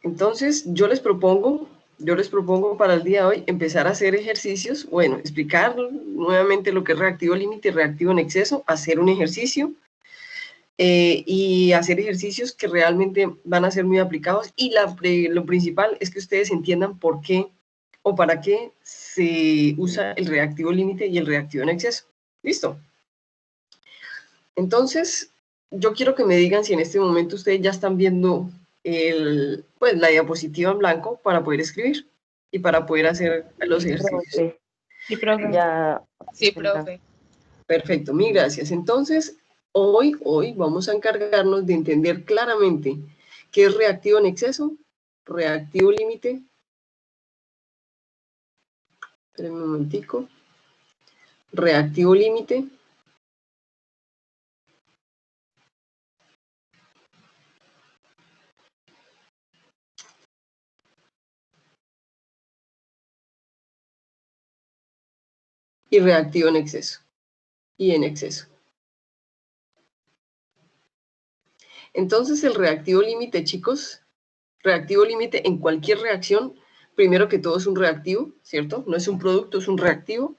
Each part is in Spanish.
Entonces, yo les propongo para el día de hoy empezar a hacer ejercicios, bueno, explicar nuevamente lo que es reactivo límite y reactivo en exceso, hacer un ejercicio y hacer ejercicios que realmente van a ser muy aplicados. Y lo principal es que ustedes entiendan por qué o para qué se usa el reactivo límite y el reactivo en exceso. ¿Listo? Entonces, yo quiero que me digan si en este momento ustedes ya están viendo pues, la diapositiva en blanco para poder escribir y para poder hacer los ejercicios. Profe, Sí, profe. ya. Sí, profe. Perfecto, mil gracias. Entonces, hoy vamos a encargarnos de entender claramente qué es reactivo en exceso, reactivo límite. Espérenme un momentico. Reactivo límite. Y reactivo en exceso. Y en exceso. Entonces, el reactivo límite, chicos, reactivo límite en cualquier reacción, primero que todo es un reactivo, ¿cierto? No es un producto, es un reactivo.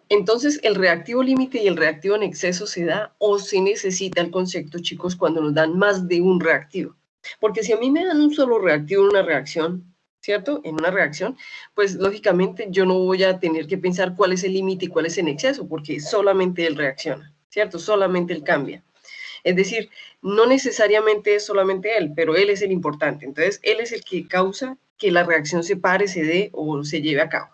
Entonces, el reactivo límite y el reactivo en exceso se da o se necesita el concepto, chicos, cuando nos dan más de un reactivo. Porque si a mí me dan un solo reactivo en una reacción, ¿cierto? En una reacción, pues lógicamente yo no voy a tener que pensar cuál es el límite y cuál es el exceso, porque solamente él reacciona, ¿cierto? Solamente él cambia. Es decir, no necesariamente es solamente él, pero él es el importante. Entonces, él es el que causa que la reacción se pare, se dé o se lleve a cabo.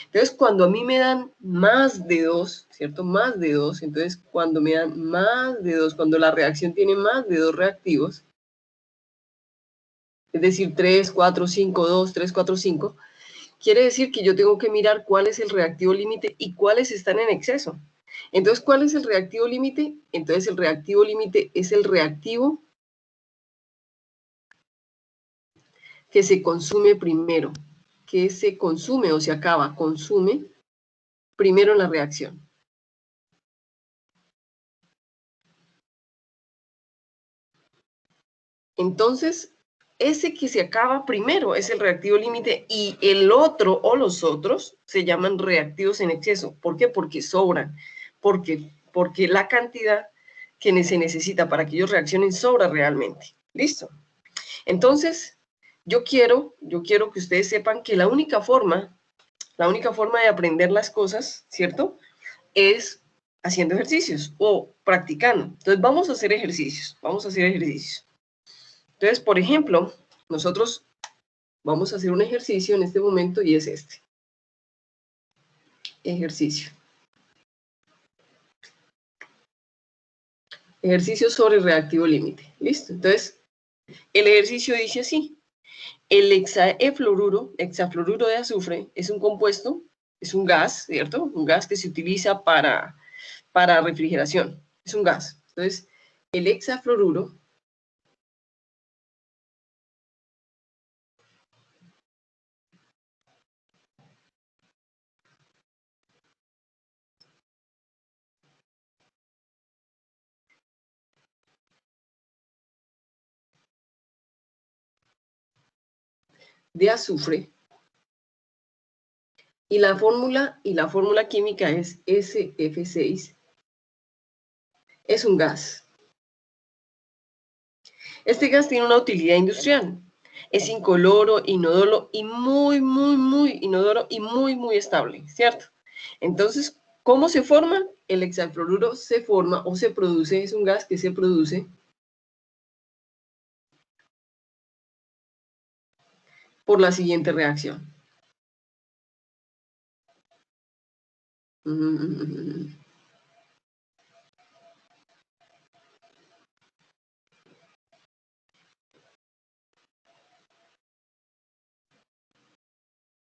Entonces, cuando a mí me dan más de dos, ¿cierto? Más de dos, entonces cuando me dan más de dos, cuando la reacción tiene más de dos reactivos, es decir, 3, 4, 5, 2, 3, 4, 5, quiere decir que yo tengo que mirar cuál es el reactivo límite y cuáles están en exceso. Entonces, ¿cuál es el reactivo límite? Entonces, el reactivo límite es el reactivo que se consume primero, que se consume o se acaba, consume primero en la reacción. Entonces, ese que se acaba primero es el reactivo límite y el otro o los otros se llaman reactivos en exceso. ¿Por qué? Porque sobran, porque la cantidad que se necesita para que ellos reaccionen sobra realmente. ¿Listo? Entonces, yo quiero que ustedes sepan que la única forma de aprender las cosas, ¿cierto? Es haciendo ejercicios o practicando. Entonces, vamos a hacer ejercicios. Entonces, por ejemplo, nosotros vamos a hacer un ejercicio en este momento y es este. Ejercicio. Ejercicio sobre reactivo límite. ¿Listo? Entonces, el ejercicio dice así. El hexafluoruro de azufre es un compuesto, es un gas, ¿cierto? Un gas que se utiliza para refrigeración. Es un gas. Entonces, el hexafluoruro de azufre y la fórmula química es SF6. Es un gas. Este gas tiene una utilidad industrial. Es incoloro, inodoro y muy inodoro y muy estable, ¿cierto? Entonces, ¿cómo se forma? El hexafluoruro se forma o se produce, es un gas que se produce por la siguiente reacción.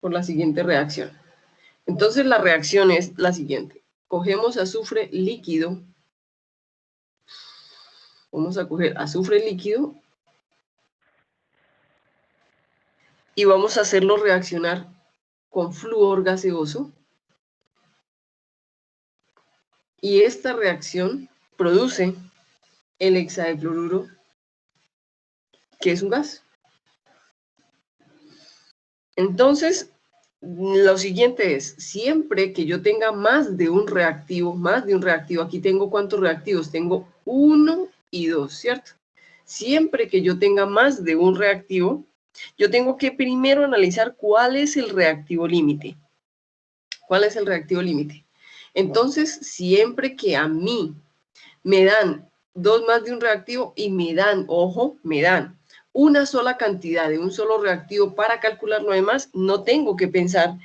Por la siguiente reacción. Entonces, la reacción es la siguiente. Cogemos azufre líquido. Vamos a coger azufre líquido y vamos a hacerlo reaccionar con flúor gaseoso. Y esta reacción produce el hexafluoruro, que es un gas. Entonces, lo siguiente es, siempre que yo tenga más de un reactivo, aquí tengo ¿cuántos reactivos? Tengo 1 y 2, ¿cierto? Siempre que yo tenga más de un reactivo, yo tengo que primero analizar cuál es el reactivo límite. ¿Cuál es el reactivo límite? Entonces, siempre que a mí me dan dos más de un reactivo y me dan, ojo, me dan una sola cantidad de un solo reactivo para calcular lo demás, no tengo que pensar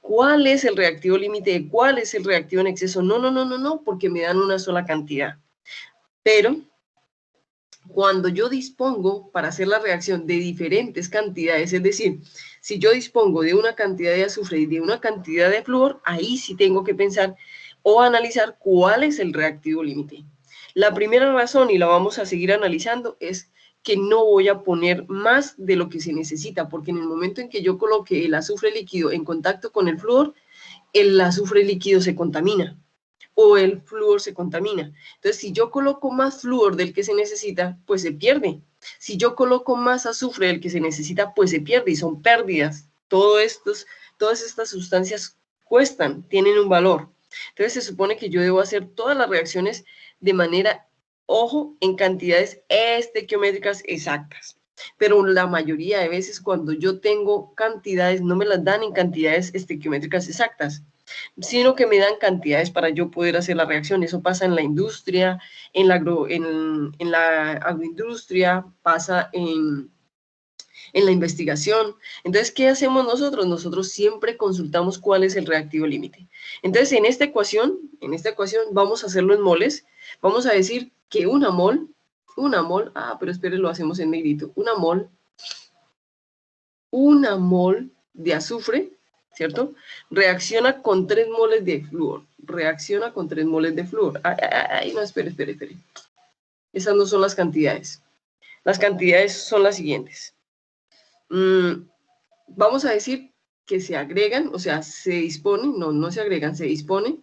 cuál es el reactivo límite, cuál es el reactivo en exceso. No, porque me dan una sola cantidad. Pero cuando yo dispongo para hacer la reacción de diferentes cantidades, es decir, si yo dispongo de una cantidad de azufre y de una cantidad de flúor, ahí sí tengo que pensar o analizar cuál es el reactivo límite. La primera razón, y la vamos a seguir analizando, es que no voy a poner más de lo que se necesita, porque en el momento en que yo coloque el azufre líquido en contacto con el flúor, el azufre líquido se contamina o el flúor se contamina. Entonces, si yo coloco más flúor del que se necesita, pues se pierde. Si yo coloco más azufre del que se necesita, pues se pierde y son pérdidas. Todas estas sustancias cuestan, tienen un valor. Entonces, se supone que yo debo hacer todas las reacciones de manera, ojo, en cantidades estequiométricas exactas. Pero la mayoría de veces cuando yo tengo cantidades, no me las dan en cantidades estequiométricas exactas, sino que me dan cantidades para yo poder hacer la reacción. Eso pasa en la industria, en la agroindustria, pasa en la investigación. Entonces, ¿qué hacemos nosotros? Nosotros siempre consultamos cuál es el reactivo límite. Entonces, en esta ecuación vamos a hacerlo en moles. Vamos a decir que una mol, pero espere, lo hacemos en negrito, una mol de azufre, ¿cierto? Reacciona con 3 moles de flúor. Reacciona con 3 moles de flúor. Ay, no, espere. Esas no son las cantidades. Las cantidades son las siguientes. Vamos a decir que se agregan, o sea, se dispone, no se agregan, se dispone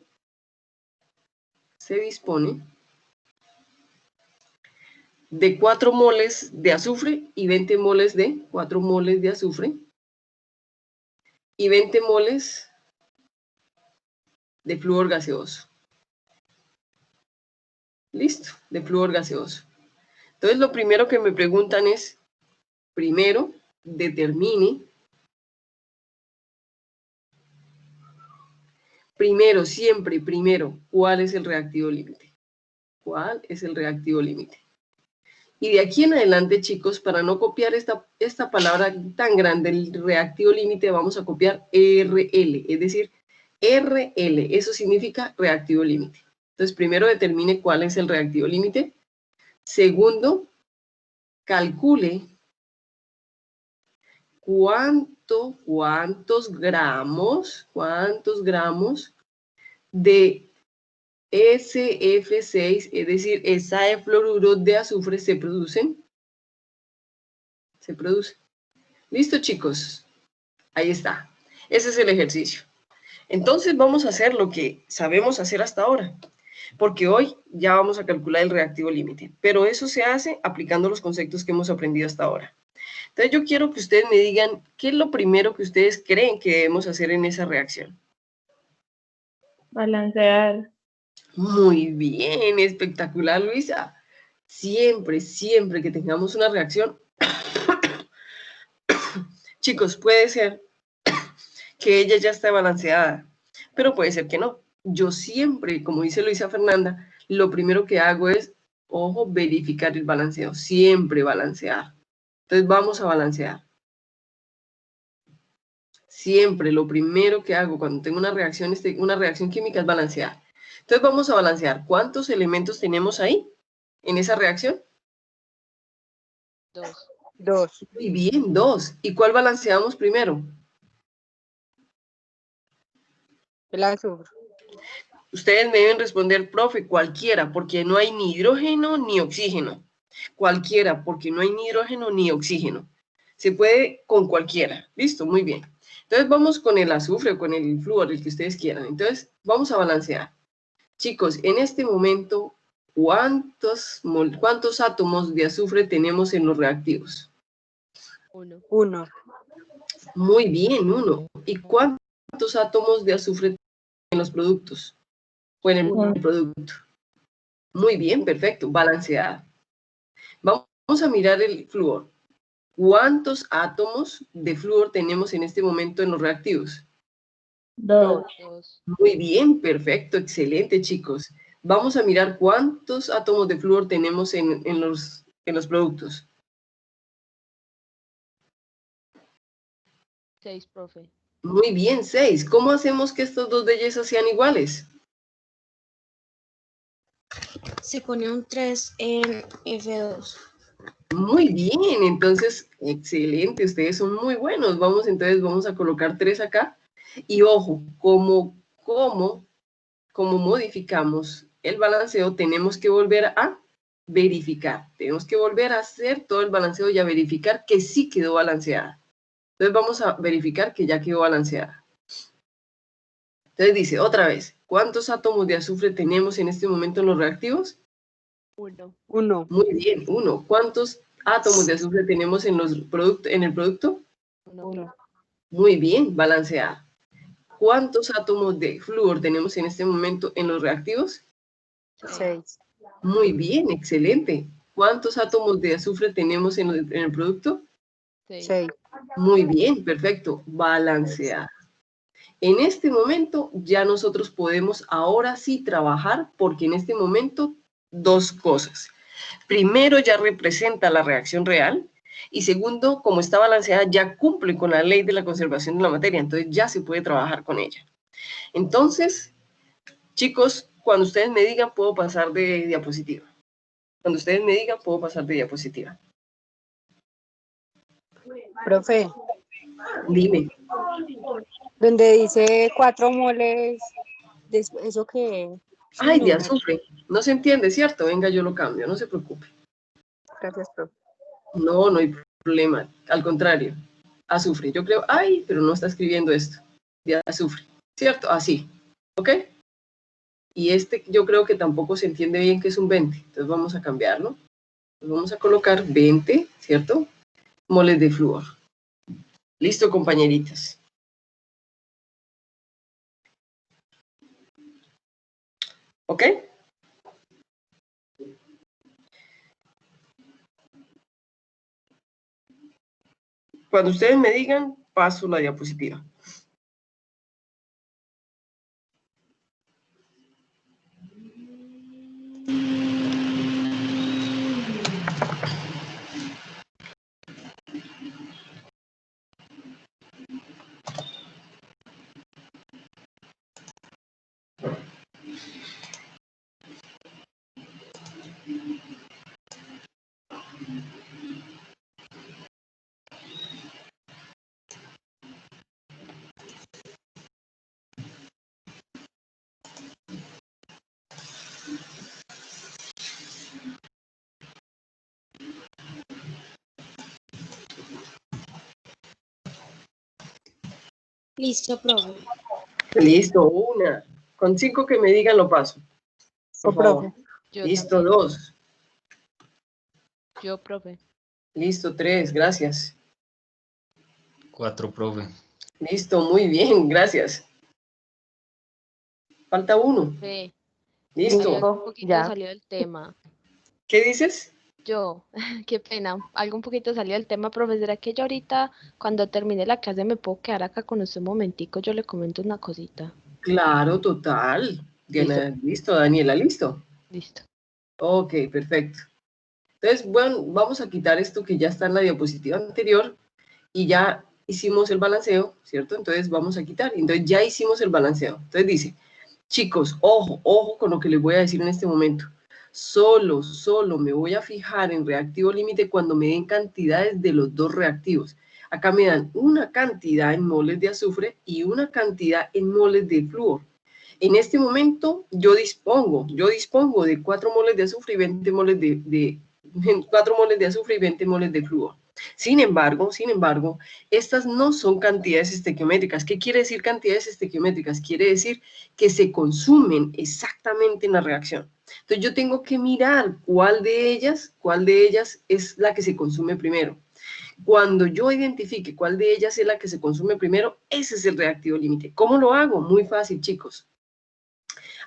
de 4 moles de azufre y 20 moles de 4 moles de azufre y 20 moles de flúor gaseoso. Listo, de flúor gaseoso. Entonces, lo primero que me preguntan es, primero, determine, siempre primero, ¿cuál es el reactivo límite? ¿Cuál es el reactivo límite? Y de aquí en adelante, chicos, para no copiar esta palabra tan grande, el reactivo límite, vamos a copiar RL, es decir, RL, eso significa reactivo límite. Entonces, primero determine cuál es el reactivo límite. Segundo, calcule cuántos gramos de SF6, es decir, esa de fluoruro de azufre se producen. Listo, chicos. Ahí está. Ese es el ejercicio. Entonces vamos a hacer lo que sabemos hacer hasta ahora, porque hoy ya vamos a calcular el reactivo límite, pero eso se hace aplicando los conceptos que hemos aprendido hasta ahora. Entonces yo quiero que ustedes me digan qué es lo primero que ustedes creen que debemos hacer en esa reacción. Balancear. Muy bien, espectacular, Luisa. Siempre que tengamos una reacción, chicos, puede ser que ella ya esté balanceada, pero puede ser que no. Yo siempre, como dice Luisa Fernanda, lo primero que hago es, ojo, verificar el balanceo, siempre balancear. Entonces vamos a balancear. Siempre lo primero que hago cuando tengo una reacción química es balancear. Entonces vamos a balancear. ¿Cuántos elementos tenemos ahí en esa reacción? 2. Muy bien, 2. ¿Y cuál balanceamos primero? El azufre. Ustedes me deben responder, profe, cualquiera, porque no hay ni hidrógeno ni oxígeno. Cualquiera, porque no hay ni hidrógeno ni oxígeno. Se puede con cualquiera. Listo, muy bien. Entonces vamos con el azufre o con el flúor, el que ustedes quieran. Entonces vamos a balancear. Chicos, en este momento, ¿cuántos átomos de azufre tenemos en los reactivos? 1. Muy bien, 1. ¿Y cuántos átomos de azufre en los productos? O en el producto. Muy bien, perfecto, balanceada. Vamos a mirar el flúor. ¿Cuántos átomos de flúor tenemos en este momento en los reactivos? 2. Muy bien, perfecto, excelente, chicos. Vamos a mirar cuántos átomos de flúor tenemos en los productos. 6, profe. Muy bien, 6. ¿Cómo hacemos que estas dos bellezas sean iguales? Se pone un 3 en F2. Muy bien, entonces, excelente, ustedes son muy buenos. Entonces vamos a colocar 3 acá. Y ojo, como modificamos el balanceo, tenemos que volver a verificar. Tenemos que volver a hacer todo el balanceo y a verificar que sí quedó balanceada. Entonces vamos a verificar que ya quedó balanceada. Entonces dice, otra vez, ¿cuántos átomos de azufre tenemos en este momento en los reactivos? 1. 1. Muy bien, 1. ¿Cuántos átomos de azufre tenemos en el producto? 1. Muy bien, balanceada. ¿Cuántos átomos de flúor tenemos en este momento en los reactivos? 6. Muy bien, excelente. ¿Cuántos átomos de azufre tenemos en el producto? 6. Muy bien, perfecto, balanceada. En este momento ya nosotros podemos ahora sí trabajar, porque en este momento 2 cosas. Primero, ya representa la reacción real, y segundo, como está balanceada, ya cumple con la ley de la conservación de la materia, entonces ya se puede trabajar con ella. Entonces, chicos, cuando ustedes me digan, puedo pasar de diapositiva. Cuando ustedes me digan, puedo pasar de diapositiva. Profe, Dime. donde dice 4 moles, ¿eso qué es? Ay, de azufre. No se entiende, ¿cierto? Venga, yo lo cambio, no se preocupe. Gracias, profe. No, no hay problema. Al contrario, azufre. Yo creo, ay, pero no está escribiendo esto. De azufre, ¿cierto? Así, ¿ok? Y yo creo que tampoco se entiende bien que es un 20. Entonces vamos a cambiarlo. Vamos a colocar 20, ¿cierto? Moles de flúor. Listo, compañeritas. ¿Ok? Cuando ustedes me digan, paso la diapositiva. Listo, profe. Listo, 1. Con 5 que me digan lo paso. Por favor. Profe. Yo Listo, también. 2. Yo, profe. Listo, 3, gracias. 4, profe. Listo, muy bien, gracias. Falta 1. Ve. Listo. Algo un poquito Ya. salió del tema. ¿Qué dices? Yo, qué pena, algo un poquito salió del tema, profesora, que yo ahorita, cuando termine la clase, me puedo quedar acá con usted un momentico, yo le comento una cosita. Claro, total. Diana, listo, Daniela, listo. Listo. Ok, perfecto. Entonces, bueno, vamos a quitar esto que ya está en la diapositiva anterior y ya hicimos el balanceo, ¿cierto? Entonces vamos a quitar. Entonces ya hicimos el balanceo. Entonces dice, chicos, ojo con lo que les voy a decir en este momento. Solo me voy a fijar en reactivo límite cuando me den cantidades de los dos reactivos. Acá me dan una cantidad en moles de azufre y una cantidad en moles de flúor. En este momento yo dispongo de 4 moles de azufre y 20 moles de 4 moles de azufre y 20 moles de flúor. Sin embargo, estas no son cantidades estequiométricas. ¿Qué quiere decir cantidades estequiométricas? Quiere decir que se consumen exactamente en la reacción. Entonces yo tengo que mirar cuál de ellas es la que se consume primero. Cuando yo identifique cuál de ellas es la que se consume primero, ese es el reactivo límite. ¿Cómo lo hago? Muy fácil, chicos.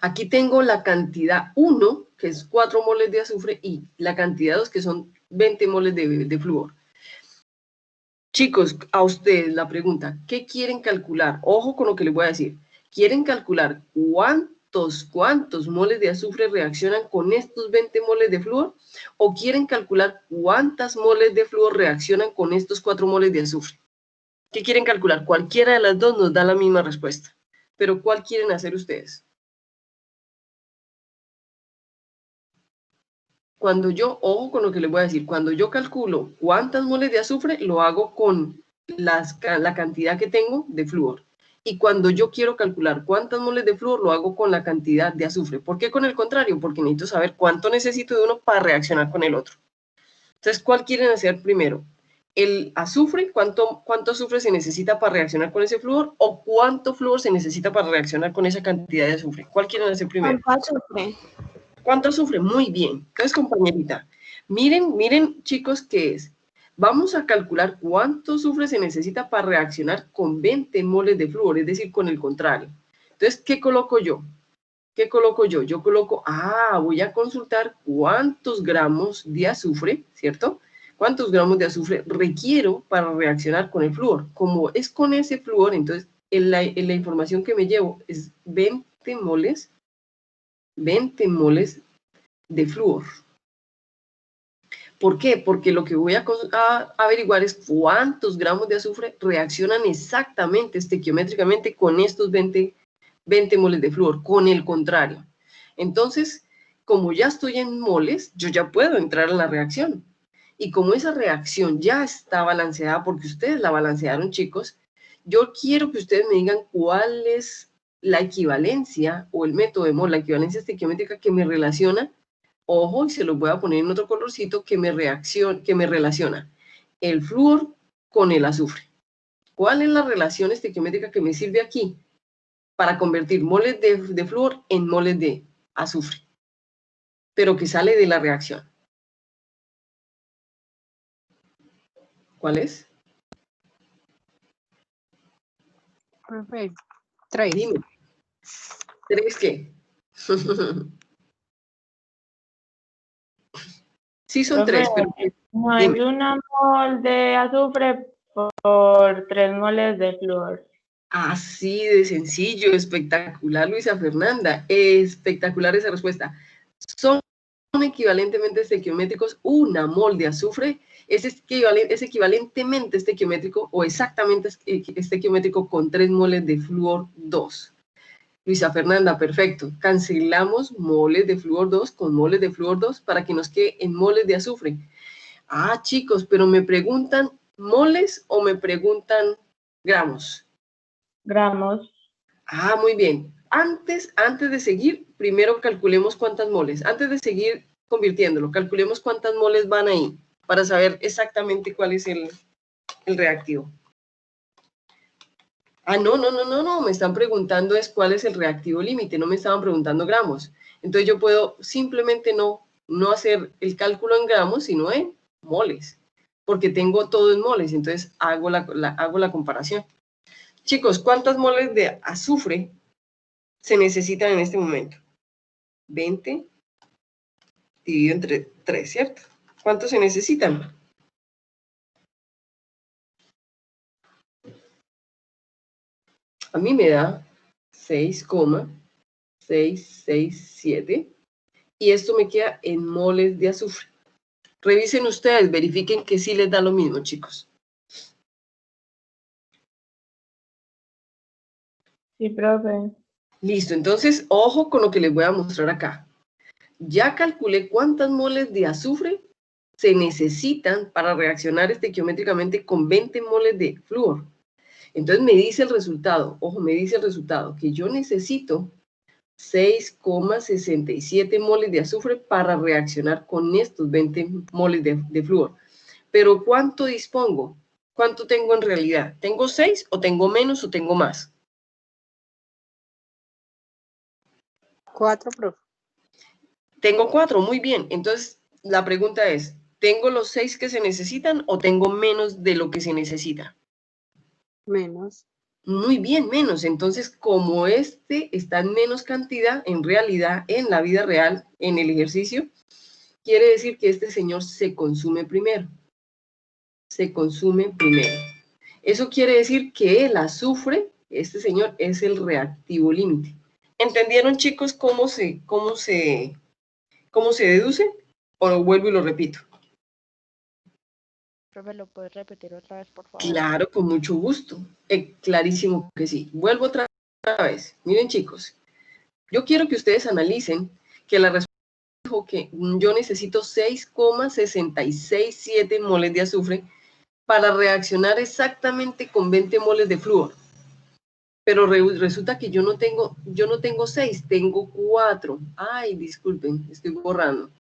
Aquí tengo la cantidad 1, que es 4 moles de azufre, y la cantidad 2, que son 20 moles de flúor. Chicos, a ustedes la pregunta, ¿qué quieren calcular? Ojo con lo que les voy a decir. ¿Quieren calcular cuántos moles de azufre reaccionan con estos 20 moles de flúor? ¿O quieren calcular cuántas moles de flúor reaccionan con estos 4 moles de azufre? ¿Qué quieren calcular? Cualquiera de las dos nos da la misma respuesta. Pero ¿cuál quieren hacer ustedes? Cuando yo, ojo con lo que les voy a decir, cuando yo calculo cuántas moles de azufre, lo hago con la cantidad que tengo de flúor. Y cuando yo quiero calcular cuántas moles de flúor, lo hago con la cantidad de azufre. ¿Por qué con el contrario? Porque necesito saber cuánto necesito de uno para reaccionar con el otro. Entonces, ¿cuál quieren hacer primero? ¿El azufre? ¿Cuánto azufre se necesita para reaccionar con ese flúor? ¿O cuánto flúor se necesita para reaccionar con esa cantidad de azufre? ¿Cuál quieren hacer primero? ¿Cuánto azufre? ¿Cuánto azufre? Muy bien. Entonces, compañerita, miren, chicos, ¿qué es? Vamos a calcular cuánto azufre se necesita para reaccionar con 20 moles de flúor, es decir, con el contrario. Entonces, ¿qué coloco yo? ¿Qué coloco yo? Yo coloco, voy a consultar cuántos gramos de azufre, ¿cierto? ¿Cuántos gramos de azufre requiero para reaccionar con el flúor? Como es con ese flúor, entonces, en la información que me llevo es 20 moles de flúor. ¿Por qué? Porque lo que voy a averiguar es cuántos gramos de azufre reaccionan exactamente estequiométricamente con estos 20 moles de flúor, con el contrario. Entonces, como ya estoy en moles, yo ya puedo entrar en la reacción. Y como esa reacción ya está balanceada, porque ustedes la balancearon, chicos, yo quiero que ustedes me digan cuál es la equivalencia o el método de mol, la equivalencia estequiométrica que me relaciona, ojo, y se los voy a poner en otro colorcito, que me relaciona el flúor con el azufre. ¿Cuál es la relación estequiométrica que me sirve aquí para convertir moles de flúor en moles de azufre, pero que sale de la reacción? ¿Cuál es? Profe, 3. Dime. ¿3 qué? Sí son Profe, 3, pero no dime. es una mol de azufre por 3 moles de flúor. Así de sencillo, espectacular, Luisa Fernanda, espectacular esa respuesta. Son equivalentemente estequiométricos, una mol de azufre es equivalentemente estequiométrico o exactamente estequiométrico con 3 moles de flúor 2. Luisa Fernanda, perfecto. Cancelamos moles de flúor 2 con moles de flúor 2 para que nos quede en moles de azufre. Chicos, pero ¿me preguntan moles o me preguntan gramos? Gramos. Muy bien. Antes de seguir, primero calculemos cuántas moles. Antes de seguir convirtiéndolo, calculemos cuántas moles van ahí para saber exactamente cuál es el reactivo. No, me están preguntando es cuál es el reactivo límite, no me estaban preguntando gramos. Entonces yo puedo simplemente no hacer el cálculo en gramos, sino en moles, porque tengo todo en moles, entonces hago la comparación. Chicos, ¿cuántas moles de azufre se necesitan en este momento? 20 dividido entre 3, ¿cierto? ¿Cuántos se necesitan? A mí me da 6,667 y esto me queda en moles de azufre. Revisen ustedes, verifiquen que sí les da lo mismo, chicos. Sí, profe. Listo, entonces, ojo con lo que les voy a mostrar acá. Ya calculé cuántas moles de azufre se necesitan para reaccionar estequiométricamente con 20 moles de flúor. Entonces me dice el resultado, ojo, me dice el resultado, que yo necesito 6,67 moles de azufre para reaccionar con estos 20 moles de flúor. Pero ¿cuánto dispongo? ¿Cuánto tengo en realidad? ¿Tengo 6 o tengo menos o tengo más? 4, profe. Tengo 4, muy bien. Entonces, la pregunta es, ¿Tengo los 6 que se necesitan o tengo menos de lo que se necesita? Menos. Muy bien, menos. Entonces, como este está en menos cantidad, en realidad, en la vida real, en el ejercicio, quiere decir que este señor se consume primero. Se consume primero. Eso quiere decir que el azufre, este señor, es el reactivo límite. ¿Entendieron, chicos, cómo se deduce? ¿O lo vuelvo y lo repito? Profe, ¿lo puedes repetir otra vez, por favor? Claro, con mucho gusto. Clarísimo que sí. Vuelvo otra vez. Miren, chicos, yo quiero que ustedes analicen que la respuesta dijo que yo necesito 6,667 moles de azufre para reaccionar exactamente con 20 moles de flúor. Pero resulta que yo no tengo 6, tengo 4. Ay, disculpen, estoy borrando.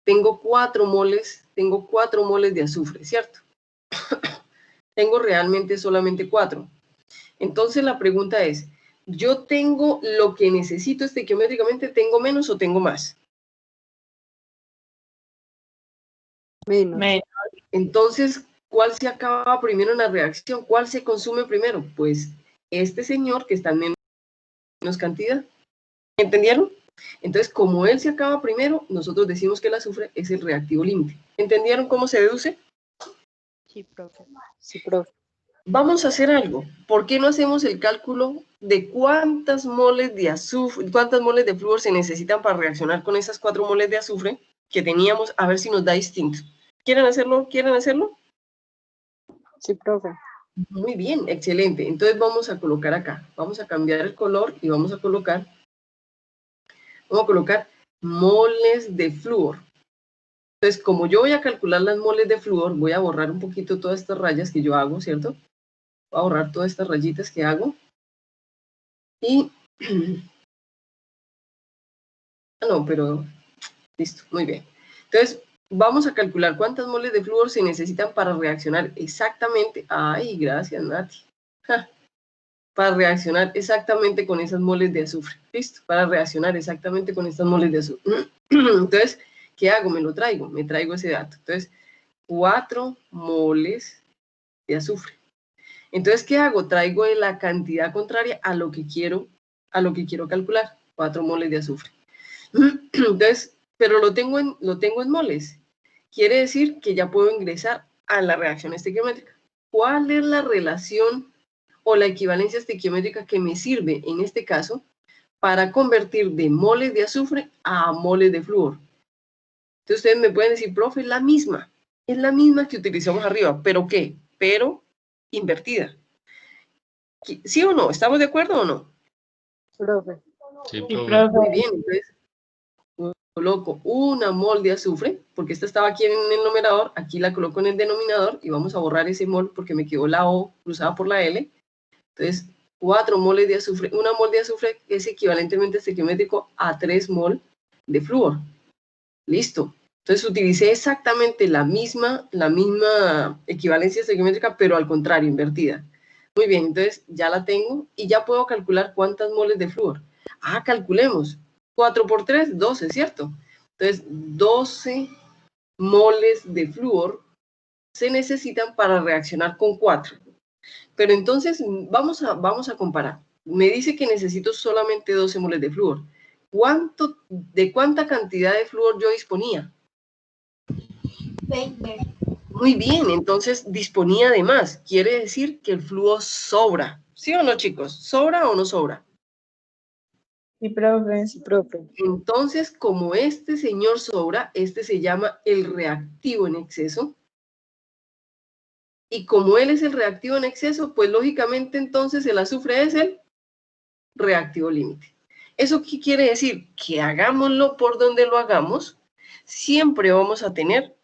Tengo 4 moles de azufre, ¿cierto? Tengo realmente solamente 4. Entonces la pregunta es, ¿yo tengo lo que necesito estequiométricamente? ¿Tengo menos o tengo más? Menos. Entonces, ¿cuál se acaba primero en la reacción? ¿Cuál se consume primero? Pues este señor que está en menos cantidad. ¿Entendieron? Entonces, como él se acaba primero, nosotros decimos que el azufre es el reactivo límite. ¿Entendieron cómo se deduce? Sí, profe. Sí, profe. Vamos a hacer algo. ¿Por qué no hacemos el cálculo de cuántas moles de azufre, cuántas moles de flúor se necesitan para reaccionar con esas 4 moles de azufre que teníamos? A ver si nos da distinto. ¿Quieren hacerlo? ¿Quieren hacerlo? Sí, profe. Muy bien, excelente. Entonces vamos a colocar acá. Vamos a cambiar el color y vamos a colocar moles de flúor. Entonces, como yo voy a calcular las moles de flúor, voy a borrar un poquito todas estas rayas que yo hago, ¿cierto? Voy a borrar todas estas rayitas que hago. Y... no, pero... listo, muy bien. Entonces, vamos a calcular cuántas moles de flúor se necesitan para reaccionar exactamente... ay, gracias, Nati. Ja, para reaccionar exactamente con esas moles de azufre. ¿Listo? Para reaccionar exactamente con estas moles de azufre. Entonces, ¿qué hago? Me lo traigo, me traigo ese dato. Entonces, 4 moles de azufre. Entonces, ¿qué hago? Traigo la cantidad contraria a lo que quiero calcular. 4 moles de azufre. Entonces, pero lo tengo en moles. Quiere decir que ya puedo ingresar a la reacción estequiométrica. ¿Cuál es la relación o la equivalencia estequiométrica que me sirve en este caso para convertir de moles de azufre a moles de flúor? Entonces ustedes me pueden decir, profe, es la misma que utilizamos arriba, ¿pero qué? Pero invertida. ¿Sí o no? ¿Estamos de acuerdo o no? Profe. Sí, Sí, profe. profe. Muy bien, entonces coloco una mol de azufre, porque esta estaba aquí en el numerador, aquí la coloco en el denominador y vamos a borrar ese mol porque me quedó la O cruzada por la L. Entonces, 4 moles de azufre, una mol de azufre es equivalentemente estequiométrico a 3 mol de flúor. Listo. Entonces utilicé exactamente la misma equivalencia estequiométrica, pero al contrario, invertida. Muy bien, entonces ya la tengo y ya puedo calcular cuántas moles de flúor. Ah, calculemos. 4 por 3, 12, ¿cierto? Entonces, 12 moles de flúor se necesitan para reaccionar con 4. Pero entonces, vamos a comparar. Me dice que necesito solamente 12 moles de flúor. ¿De cuánta cantidad de flúor yo disponía? 20. Muy bien, entonces disponía de más. Quiere decir que el flúor sobra. ¿Sí o no, chicos? ¿Sobra o no sobra? Sí, profe. Sí, profe. Entonces, como este señor sobra, este se llama el reactivo en exceso. Y como él es el reactivo en exceso, pues lógicamente entonces el azufre es el reactivo límite. ¿Eso qué quiere decir? Que hagámoslo por donde lo hagamos, siempre vamos a tener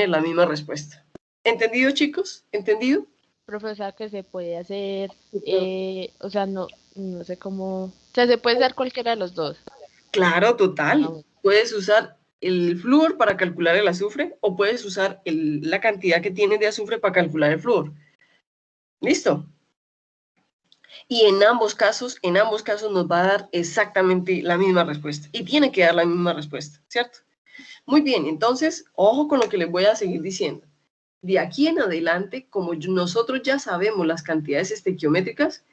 la misma respuesta. ¿Entendido, chicos? ¿Entendido? Profesor, que se puede hacer, Sí, profe. o sea, no sé cómo, o sea, se puede hacer cualquiera de los dos. Claro, total. Ah, Puedes usar el flúor para calcular el azufre o puedes usar la cantidad que tienes de azufre para calcular el flúor. ¿Listo? Y en ambos casos nos va a dar exactamente la misma respuesta. Y tiene que dar la misma respuesta, ¿cierto? Muy bien, entonces, ojo con lo que les voy a seguir diciendo. De aquí en adelante, como nosotros ya sabemos las cantidades estequiométricas,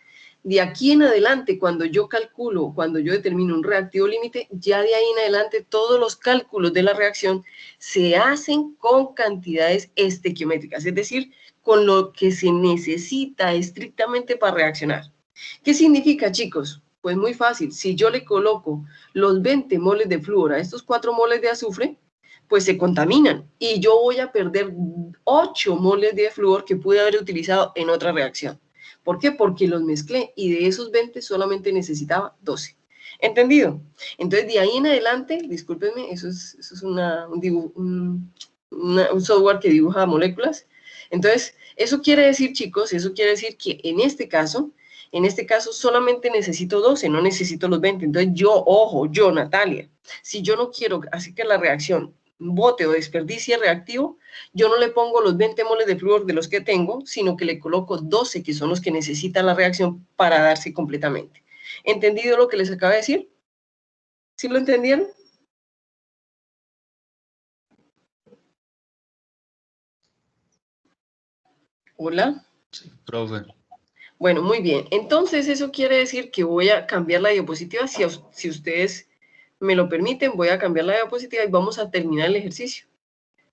de aquí en adelante, cuando yo calculo, cuando yo determino un reactivo límite, ya de ahí en adelante todos los cálculos de la reacción se hacen con cantidades estequiométricas, es decir, con lo que se necesita estrictamente para reaccionar. ¿Qué significa, chicos? Pues muy fácil, si yo le coloco los 20 moles de flúor a estos 4 moles de azufre, pues se contaminan y yo voy a perder 8 moles de flúor que pude haber utilizado en otra reacción. ¿Por qué? Porque los mezclé y de esos 20 solamente necesitaba 12. ¿Entendido? Entonces, de ahí en adelante, discúlpenme, eso es un software que dibuja moléculas. Entonces, eso quiere decir, chicos, eso quiere decir que en este caso solamente necesito 12, no necesito los 20. Entonces, yo, Natalia, si yo no quiero hacer que la reacción bote o desperdicie reactivo, yo no le pongo los 20 moles de flúor de los que tengo, sino que le coloco 12, que son los que necesita la reacción para darse completamente. ¿Entendido lo que les acabo de decir? ¿Sí lo entendieron? Hola. Sí, profe. Bueno, muy bien. Entonces, eso quiere decir que voy a cambiar la diapositiva. Si ustedes me lo permiten, voy a cambiar la diapositiva y vamos a terminar el ejercicio.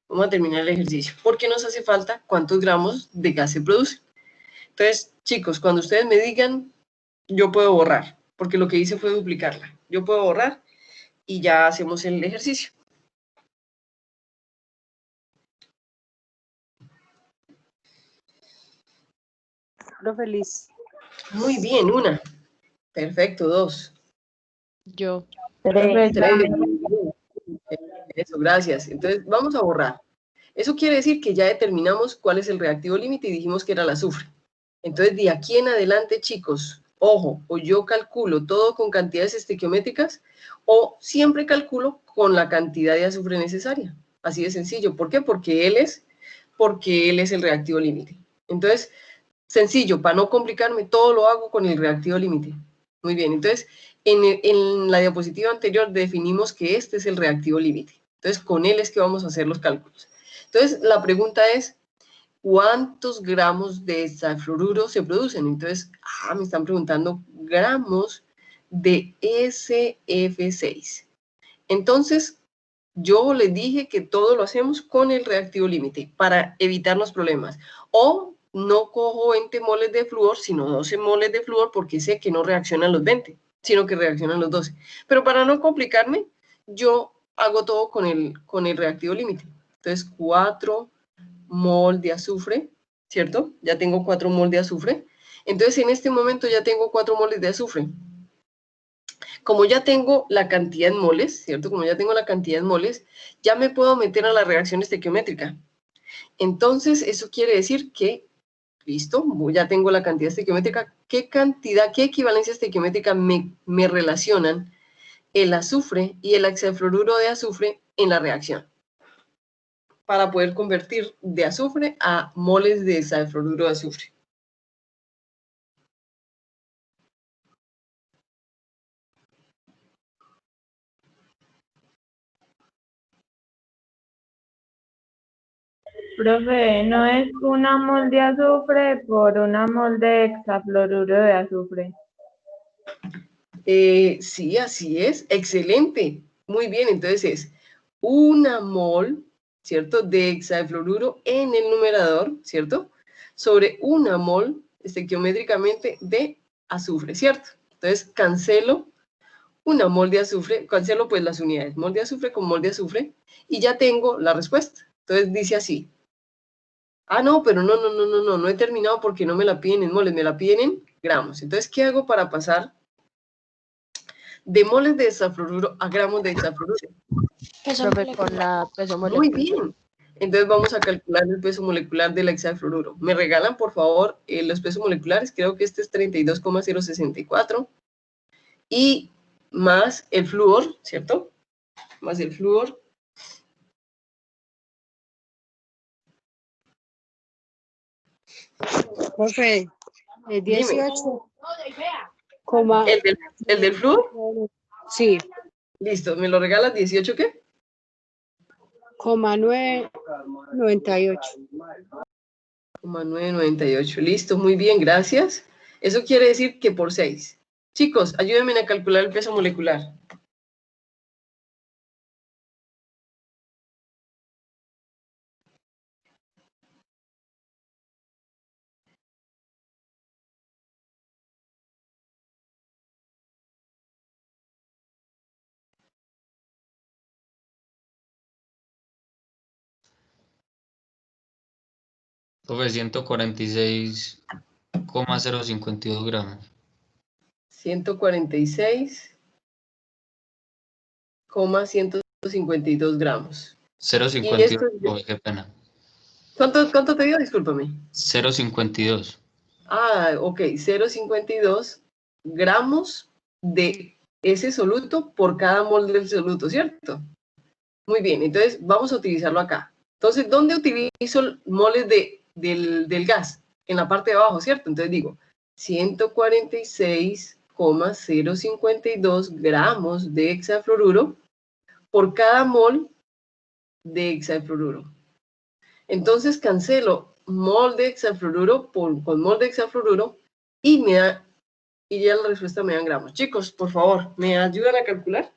Vamos a terminar el ejercicio. Porque nos hace falta cuántos gramos de gas se produce. Entonces, chicos, cuando ustedes me digan, yo puedo borrar, porque lo que hice fue duplicarla. Yo puedo borrar y ya hacemos el ejercicio. Profe Liz. Muy bien, 1. Perfecto, 2. Yo. Profe, 3. Eso, gracias. Entonces, vamos a borrar. Eso quiere decir que ya determinamos cuál es el reactivo límite y dijimos que era el azufre. Entonces, de aquí en adelante, chicos, ojo, o yo calculo todo con cantidades estequiométricas o siempre calculo con la cantidad de azufre necesaria. Así de sencillo. ¿Por qué? Porque él es el reactivo límite. Entonces, sencillo, para no complicarme, todo lo hago con el reactivo límite. Muy bien, entonces, en la diapositiva anterior definimos que este es el reactivo límite. Entonces, con él es que vamos a hacer los cálculos. Entonces, la pregunta es, ¿cuántos gramos de hexafluoruro se producen? Entonces, me están preguntando gramos de SF6. Entonces, yo les dije que todo lo hacemos con el reactivo límite para evitarnos problemas. O no cojo 20 moles de flúor, sino 12 moles de flúor porque sé que no reaccionan los 20, sino que reaccionan los 12. Pero para no complicarme, yo hago todo con el reactivo límite. Entonces, 4 mol de azufre, ¿cierto? Ya tengo 4 mol de azufre. Entonces, en este momento ya tengo 4 moles de azufre. Como ya tengo la cantidad en moles, ¿cierto? Como ya tengo la cantidad en moles, ya me puedo meter a la reacción estequiométrica. Entonces, eso quiere decir que, listo, ya tengo la cantidad estequiométrica. ¿Qué equivalencia estequiométrica me relacionan el azufre y el hexafluoruro de azufre en la reacción? Para poder convertir de azufre a moles de hexafluoruro de azufre. profe, ¿no es 1 mol de azufre por 1 mol de hexafluoruro de azufre? Sí, así es. Excelente. Muy bien, entonces es 1 mol, ¿cierto? De hexafluoruro en el numerador, ¿cierto? Sobre 1 mol estequiométricamente de azufre, ¿cierto? Entonces cancelo 1 mol de azufre, cancelo pues las unidades, mol de azufre con mol de azufre, y ya tengo la respuesta. Entonces dice así. No, pero no he terminado porque no me la piden en moles, me la piden en gramos. Entonces, ¿qué hago para pasar de moles de hexafluoruro a gramos de hexafluoruro? Profe, con la peso molecular. Muy bien. Entonces vamos a calcular el peso molecular del hexafluoruro. Me regalan, por favor, los pesos moleculares. Creo que este es 32,064. Y más el flúor, ¿cierto? Más el flúor. Profe, Dime. 18. ¿El del flúor? Sí. Listo. ¿Me lo regalas 18 qué? 998. 998. Listo, muy bien, gracias. Eso quiere decir que por 6. Chicos, ayúdenme a calcular el peso molecular. Profe, 146,052 gramos. 146,152 gramos. 0,52, profe, qué pena. ¿Cuánto te dio? Discúlpame. 0,52. Ah, ok, 0,52 gramos de ese soluto por cada mol del soluto, ¿cierto? Muy bien, entonces vamos a utilizarlo acá. Entonces, ¿dónde utilizo moles del gas? En la parte de abajo, ¿cierto? Entonces digo, 146,052 gramos de hexafluoruro por cada mol de hexafluoruro. Entonces cancelo mol de hexafluoruro con mol de hexafluoruro y ya la respuesta me dan gramos. Chicos, por favor, ¿me ayudan a calcular?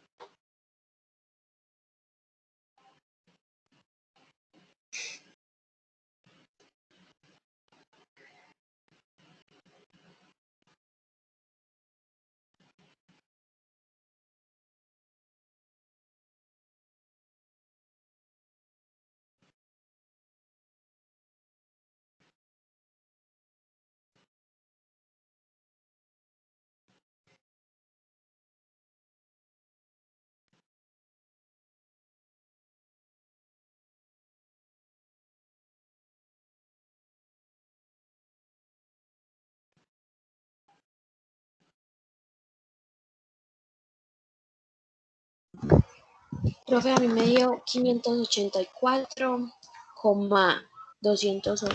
Profe, a mí me dio 584,208.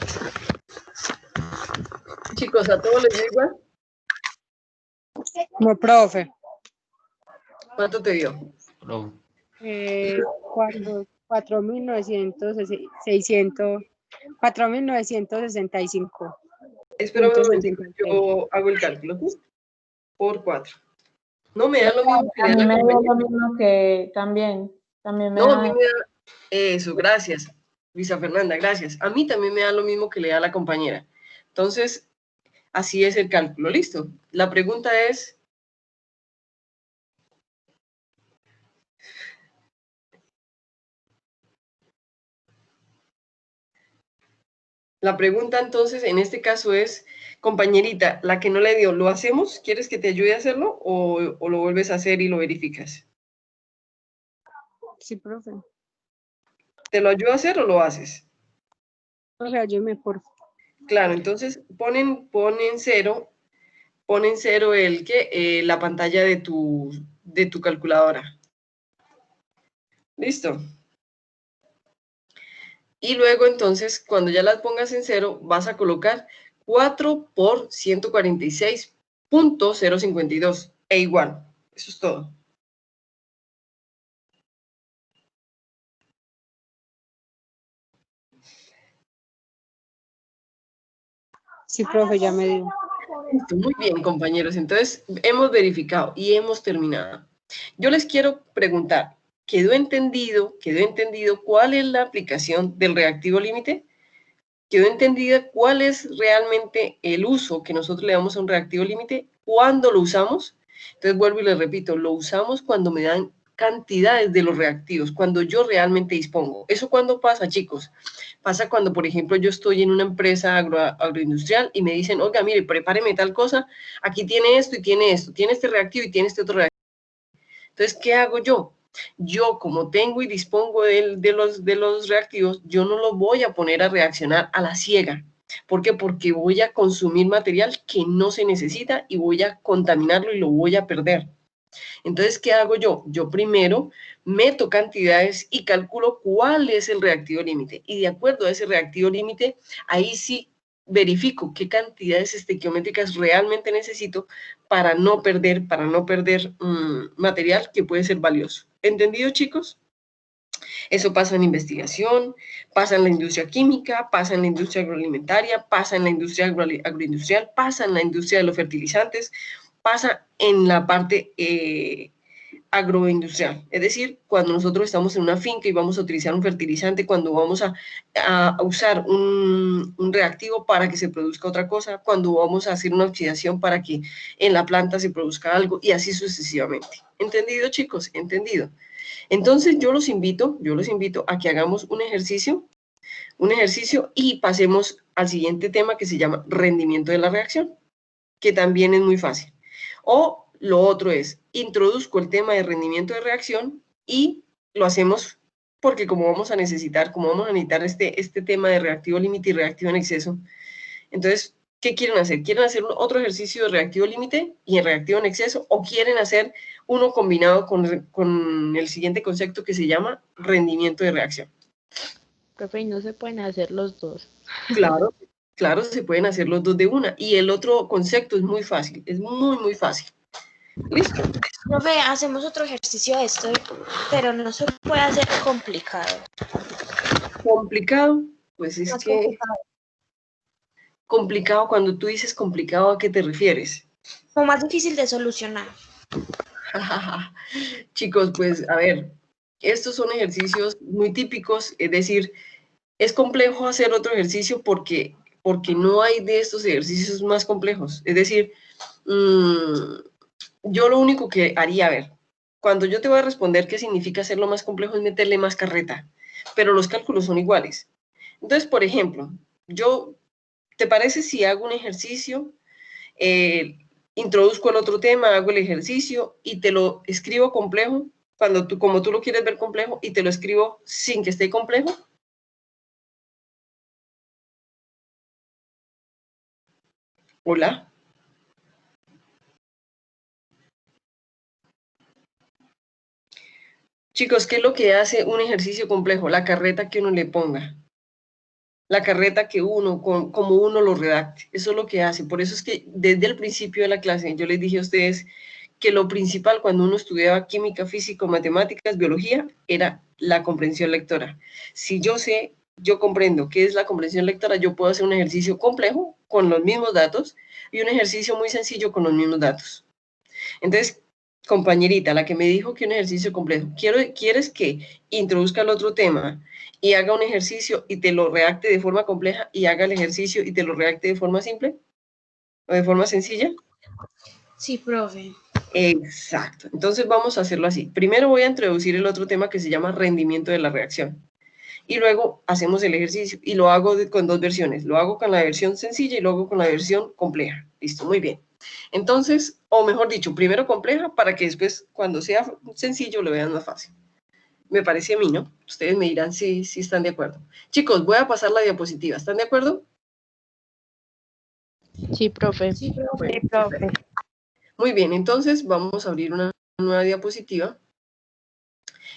Chicos, ¿a todos les dio igual? No, profe. ¿Cuánto te dio? Profe. 4.965. Espera un momento, yo hago el cálculo. Por 4. No me da lo mismo que A le mí da la me dio compañera. lo mismo que también me No, a mí da. me da eso, gracias, Luisa Fernanda, gracias. A mí también me da lo mismo que le da la compañera. Entonces, así es el cálculo, ¿listo? La pregunta es... La pregunta entonces en este caso es, compañerita, la que no le dio, ¿lo hacemos? ¿Quieres que te ayude a hacerlo o lo vuelves a hacer y lo verificas? Sí, profe. ¿Te lo ayudo a hacer o lo haces? Profe, ayúdeme, por favor. Claro, entonces ponen cero la pantalla de tu calculadora. ¿Listo? Y luego entonces, cuando ya las pongas en cero, vas a colocar 4 por 146.052 e igual. Eso es todo. Sí, profe, ya me dio. Listo, muy bien, compañeros. Entonces, hemos verificado y hemos terminado. Yo les quiero preguntar, ¿quedó entendido cuál es la aplicación del reactivo límite? ¿Quedó entendida cuál es realmente el uso que nosotros le damos a un reactivo límite? ¿Cuándo lo usamos? Entonces, vuelvo y les repito, lo usamos cuando me dan cantidades de los reactivos, cuando yo realmente dispongo. ¿Eso cuándo pasa, chicos? Pasa cuando, por ejemplo, yo estoy en una empresa agroindustrial y me dicen, oiga, mire, prepáreme tal cosa, aquí tiene esto y tiene esto, tiene este reactivo y tiene este otro reactivo. Entonces, ¿qué hago yo? Yo, como tengo y dispongo de los reactivos, yo no los voy a poner a reaccionar a la ciega. ¿Por qué? Porque voy a consumir material que no se necesita y voy a contaminarlo y lo voy a perder. Entonces, ¿qué hago yo? Yo primero meto cantidades y calculo cuál es el reactivo límite. Y de acuerdo a ese reactivo límite, ahí sí verifico qué cantidades estequiométricas realmente necesito para no perder material que puede ser valioso. ¿Entendido, chicos? Eso pasa en investigación, pasa en la industria química, pasa en la industria agroalimentaria, pasa en la industria agroindustrial, pasa en la industria de los fertilizantes, pasa en la parte agroindustrial. Es decir, cuando nosotros estamos en una finca y vamos a utilizar un fertilizante, cuando vamos a usar un reactivo para que se produzca otra cosa, cuando vamos a hacer una oxidación para que en la planta se produzca algo y así sucesivamente. ¿Entendido, chicos? ¿Entendido? Entonces yo los invito a que hagamos un ejercicio y pasemos al siguiente tema que se llama rendimiento de la reacción, que también es muy fácil. O lo otro es, introduzco el tema de rendimiento de reacción y lo hacemos porque como vamos a necesitar este tema de reactivo límite y reactivo en exceso, entonces, ¿qué quieren hacer? ¿Quieren hacer otro ejercicio de reactivo límite y en reactivo en exceso? ¿O quieren hacer uno combinado con el siguiente concepto que se llama rendimiento de reacción? Profe, y no se pueden hacer los dos. Claro, claro, se pueden hacer los dos de una. Y el otro concepto es muy fácil, es muy, muy fácil. ¿Listo? Profe, hacemos otro ejercicio de esto, pero no se puede hacer complicado. Complicado, pues es Más que... complicado. Complicado, cuando tú dices complicado, ¿a qué te refieres? Como más difícil de solucionar. Chicos, pues a ver, estos son ejercicios muy típicos, es decir, es complejo hacer otro ejercicio porque no hay de estos ejercicios más complejos. Es decir, yo lo único que haría, a ver, cuando yo te voy a responder qué significa hacerlo más complejo es meterle más carreta, pero los cálculos son iguales. Entonces, por ejemplo, ¿te parece si hago un ejercicio? Introduzco el otro tema, hago el ejercicio y te lo escribo complejo, como tú lo quieres ver complejo, y te lo escribo sin que esté complejo. Hola. Chicos, ¿qué es lo que hace un ejercicio complejo? La carreta que uno le ponga. La carreta que como uno lo redacte. Eso es lo que hace. Por eso es que desde el principio de la clase yo les dije a ustedes que lo principal cuando uno estudiaba química, física, matemáticas, biología, era la comprensión lectora. Si yo comprendo qué es la comprensión lectora, yo puedo hacer un ejercicio complejo con los mismos datos y un ejercicio muy sencillo con los mismos datos. Entonces, compañerita, la que me dijo que un ejercicio complejo, ¿quieres que introduzca el otro tema y haga un ejercicio y te lo redacte de forma compleja y haga el ejercicio y te lo redacte de forma simple o de forma sencilla? Sí, profe. Exacto. Entonces vamos a hacerlo así. Primero voy a introducir el otro tema que se llama rendimiento de la reacción. Y luego hacemos el ejercicio y lo hago con dos versiones. Lo hago con la versión sencilla y luego con la versión compleja. Listo, muy bien. Entonces, o mejor dicho, primero compleja para que después, cuando sea sencillo, lo vean más fácil. Me parece a mí, ¿no? Ustedes me dirán si están de acuerdo. Chicos, voy a pasar la diapositiva. ¿Están de acuerdo? Sí, profe. Sí, profe. Sí, profe. Muy bien, entonces vamos a abrir una nueva diapositiva.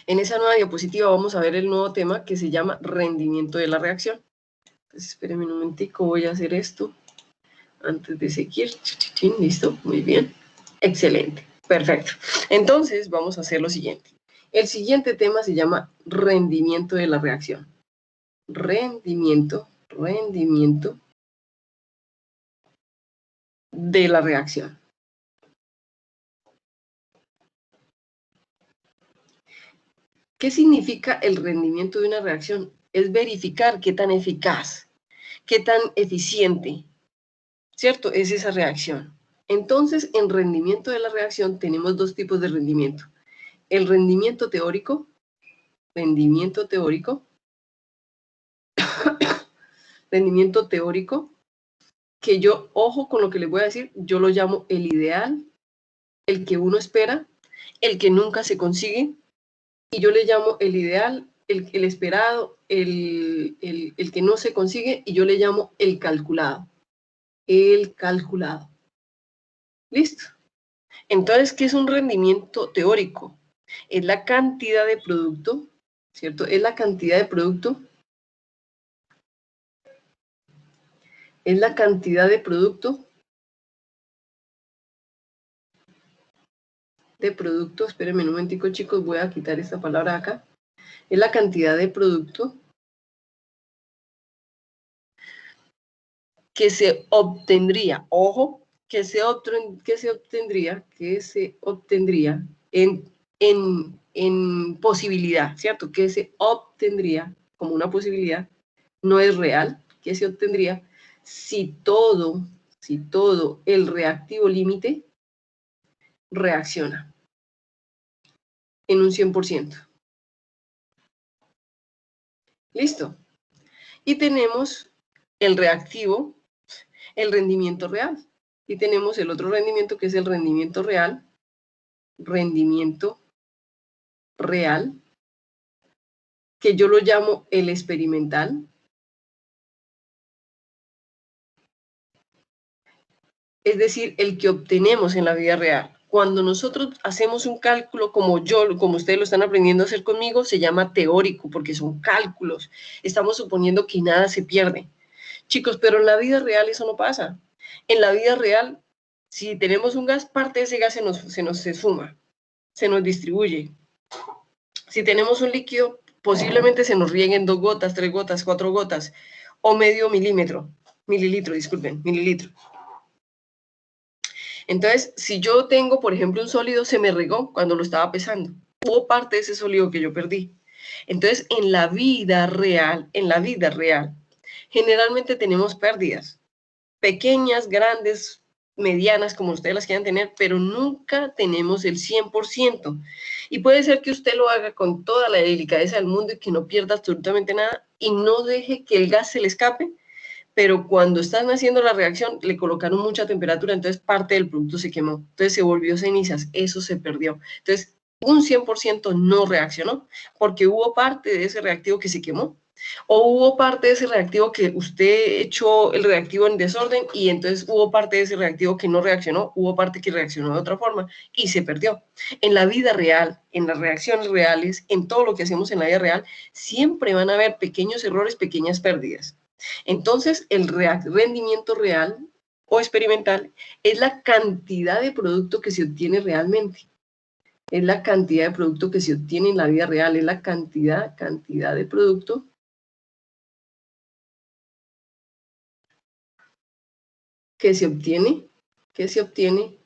En esa nueva diapositiva vamos a ver el nuevo tema que se llama rendimiento de la reacción. Entonces, espérenme un momentico, voy a hacer esto antes de seguir. Listo, muy bien. Excelente, perfecto. Entonces, vamos a hacer lo siguiente. El siguiente tema se llama rendimiento de la reacción. Rendimiento de la reacción. ¿Qué significa el rendimiento de una reacción? Es verificar qué tan eficaz, qué tan eficiente, ¿cierto? Es esa reacción. Entonces, en rendimiento de la reacción tenemos dos tipos de rendimiento. El rendimiento teórico, rendimiento que yo, ojo con lo que les voy a decir, yo lo llamo el ideal, el que uno espera, el que nunca se consigue, y yo le llamo el ideal, el esperado, el que no se consigue, y yo le llamo el calculado. El calculado. ¿Listo? Entonces, ¿qué es un rendimiento teórico? Es la cantidad de producto, ¿cierto? Es la cantidad de producto. Es la cantidad de producto. Espérenme un momentico, chicos, voy a quitar esta palabra acá. Es la cantidad de producto que se obtendría, ojo, que se obtendría en posibilidad, ¿cierto? Que se obtendría como una posibilidad, no es real, que se obtendría si todo el reactivo límite reacciona en un 100%. ¿Listo? Y tenemos el reactivo, el rendimiento real. Y tenemos el otro rendimiento que es el rendimiento real, que yo lo llamo el experimental. Es decir, el que obtenemos en la vida real. Cuando nosotros hacemos un cálculo como ustedes lo están aprendiendo a hacer conmigo, se llama teórico, porque son cálculos. Estamos suponiendo que nada se pierde. Chicos, pero en la vida real eso no pasa. En la vida real, si tenemos un gas, parte de ese gas se suma, se nos distribuye. Si tenemos un líquido, posiblemente se nos rieguen 2 gotas, 3 gotas, 4 gotas, o medio mililitro. Entonces, si yo tengo, por ejemplo, un sólido, se me regó cuando lo estaba pesando. Hubo parte de ese sólido que yo perdí. Entonces, en la vida real, generalmente tenemos pérdidas. Pequeñas, grandes, medianas, como ustedes las quieran tener, pero nunca tenemos el 100%. Y puede ser que usted lo haga con toda la delicadeza del mundo y que no pierda absolutamente nada y no deje que el gas se le escape, pero cuando están haciendo la reacción le colocaron mucha temperatura, entonces parte del producto se quemó, entonces se volvió cenizas, eso se perdió. Entonces, un 100% no reaccionó, porque hubo parte de ese reactivo que se quemó, o hubo parte de ese reactivo que usted echó el reactivo en desorden y entonces hubo parte de ese reactivo que no reaccionó, hubo parte que reaccionó de otra forma y se perdió. En la vida real, en las reacciones reales, en todo lo que hacemos en la vida real, siempre van a haber pequeños errores, pequeñas pérdidas. Entonces, el rendimiento real o experimental es la cantidad de producto que se obtiene realmente. Es la cantidad de producto que se obtiene en la vida real, es la cantidad de producto que se obtiene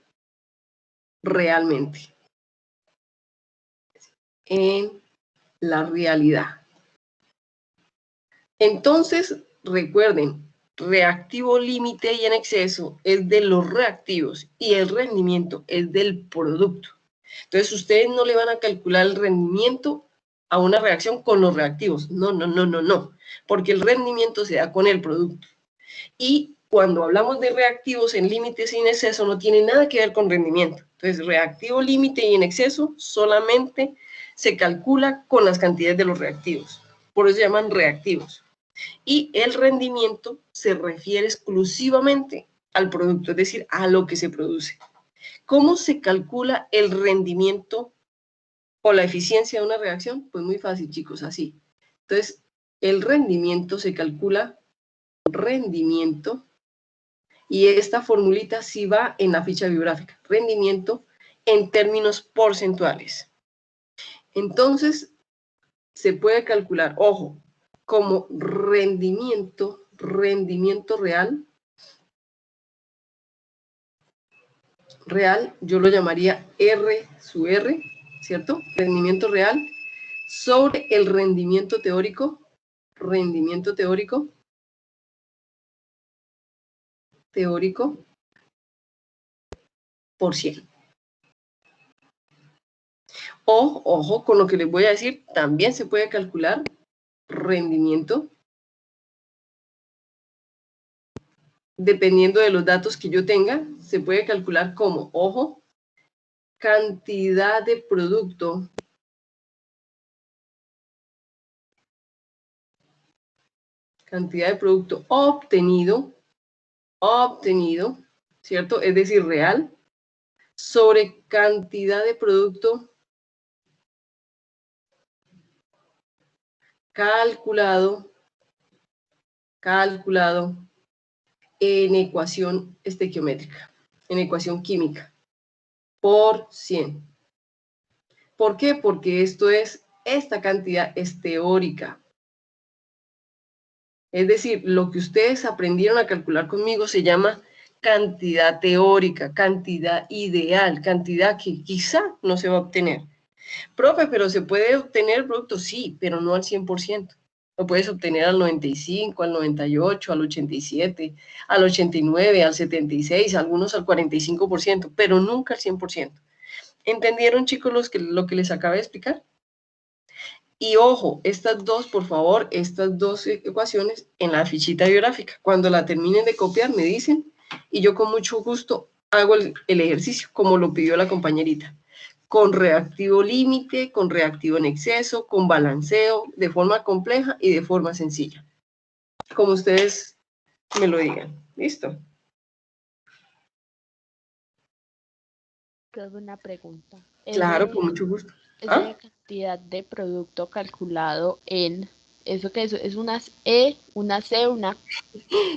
realmente en la realidad. Entonces, recuerden, reactivo límite y en exceso es de los reactivos y el rendimiento es del producto. Entonces, ustedes no le van a calcular el rendimiento a una reacción con los reactivos. No, porque el rendimiento se da con el producto. Y cuando hablamos de reactivos en límites y en exceso no tiene nada que ver con rendimiento. Entonces, reactivo límite y en exceso solamente se calcula con las cantidades de los reactivos. Por eso se llaman reactivos. Y el rendimiento se refiere exclusivamente al producto, es decir, a lo que se produce. ¿Cómo se calcula el rendimiento o la eficiencia de una reacción? Pues muy fácil, chicos, así. Entonces, el rendimiento se calcula rendimiento, y esta formulita sí va en la ficha bibliográfica, rendimiento en términos porcentuales. Entonces, se puede calcular, ojo, como rendimiento real, yo lo llamaría R sub R, ¿cierto? Rendimiento real sobre el rendimiento teórico por 100. O, ojo, con lo que les voy a decir, también se puede calcular rendimiento dependiendo de los datos que yo tenga, se puede calcular como, ojo, cantidad de producto obtenido, ¿cierto? Es decir, real, sobre cantidad de producto calculado en ecuación estequiométrica, en ecuación química, por 100. ¿Por qué? Porque esto es esta cantidad es teórica. Es decir, lo que ustedes aprendieron a calcular conmigo se llama cantidad teórica, cantidad ideal, cantidad que quizá no se va a obtener. Profe, pero ¿se puede obtener el producto? Sí, pero no al 100%. Lo puedes obtener al 95, al 98, al 87, al 89, al 76, algunos al 45%, pero nunca al 100%. ¿Entendieron, chicos, lo que les acabé de explicar? Y ojo, estas dos, por favor, estas dos ecuaciones en la fichita biográfica. Cuando la terminen de copiar, me dicen, y yo con mucho gusto hago el ejercicio, como lo pidió la compañerita. Con reactivo límite, con reactivo en exceso, con balanceo, de forma compleja y de forma sencilla. Como ustedes me lo digan. ¿Listo? Tengo una pregunta. Claro, con mucho gusto. Esa cantidad de producto calculado en, ¿eso qué es? ¿Es una E, una C, una...?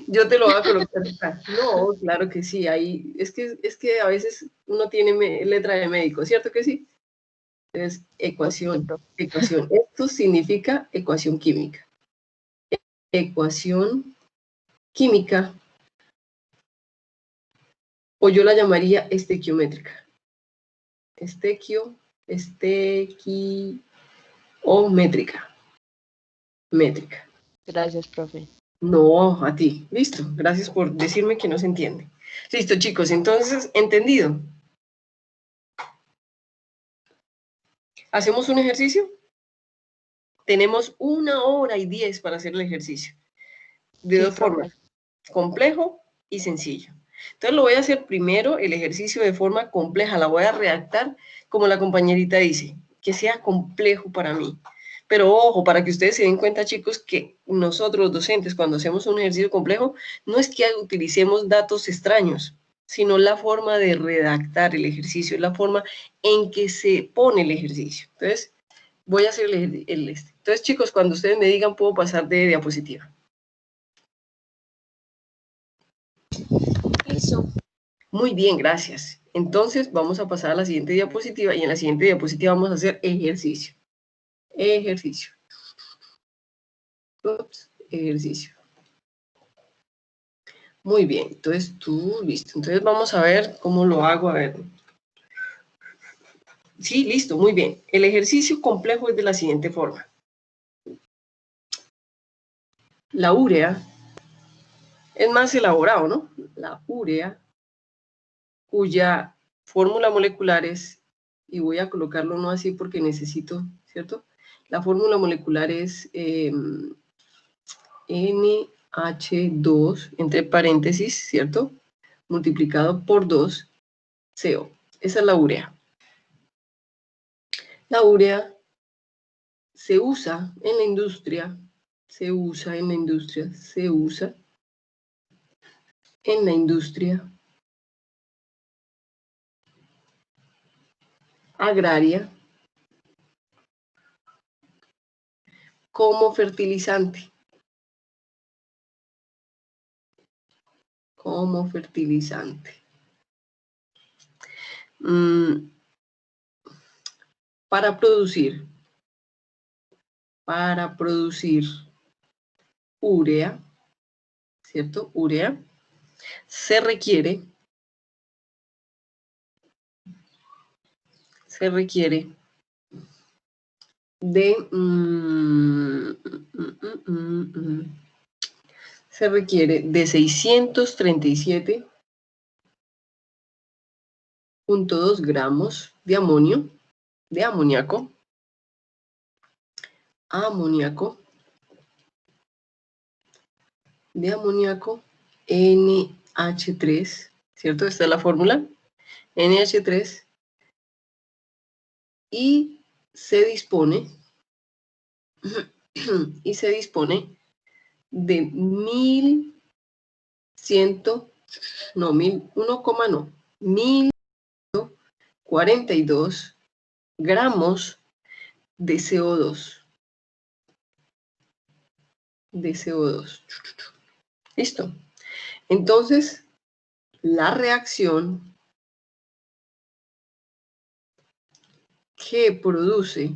Yo te lo voy a colocar acá. No, claro que sí. Ahí, es que a veces uno tiene letra de médico, ¿cierto que sí? Entonces, ecuación. Esto significa ecuación química. Ecuación química, o yo la llamaría estequiométrica. Estequiométrica. Métrica. Gracias, profe. No, a ti. Listo. Gracias por decirme que no se entiende. Listo, chicos. Entonces, ¿entendido? ¿Hacemos un ejercicio? Tenemos 1h10 para hacer el ejercicio. De dos formas. Complejo y sencillo. Entonces lo voy a hacer primero el ejercicio de forma compleja. La voy a redactar como la compañerita dice. Que sea complejo para mí. Pero ojo, para que ustedes se den cuenta, chicos, que nosotros los docentes, cuando hacemos un ejercicio complejo, no es que utilicemos datos extraños, sino la forma de redactar el ejercicio, la forma en que se pone el ejercicio. Entonces, voy a hacer Entonces, chicos, cuando ustedes me digan, puedo pasar de diapositiva. Listo. Muy bien, gracias. Entonces, vamos a pasar a la siguiente diapositiva, y en la siguiente diapositiva vamos a hacer ejercicio. Ejercicio. Ups, ejercicio. Muy bien, entonces listo. Entonces vamos a ver cómo lo hago, a ver. Sí, listo, muy bien. El ejercicio complejo es de la siguiente forma. La urea es más elaborado, ¿no? La urea, cuya fórmula molecular es, y voy a colocarlo no así porque necesito, ¿cierto? La fórmula molecular es NH2, entre paréntesis, ¿cierto? Multiplicado por 2, CO. Esa es la urea. La urea se usa en la industria, agraria como fertilizante. Para producir urea, ¿cierto? Urea, se requiere de 637.2 gramos de amoníaco, NH3, ¿cierto? Esta es la fórmula, NH3, y se dispone de 1.142 gramos de CO2. ¿Listo? Entonces, la reacción que produce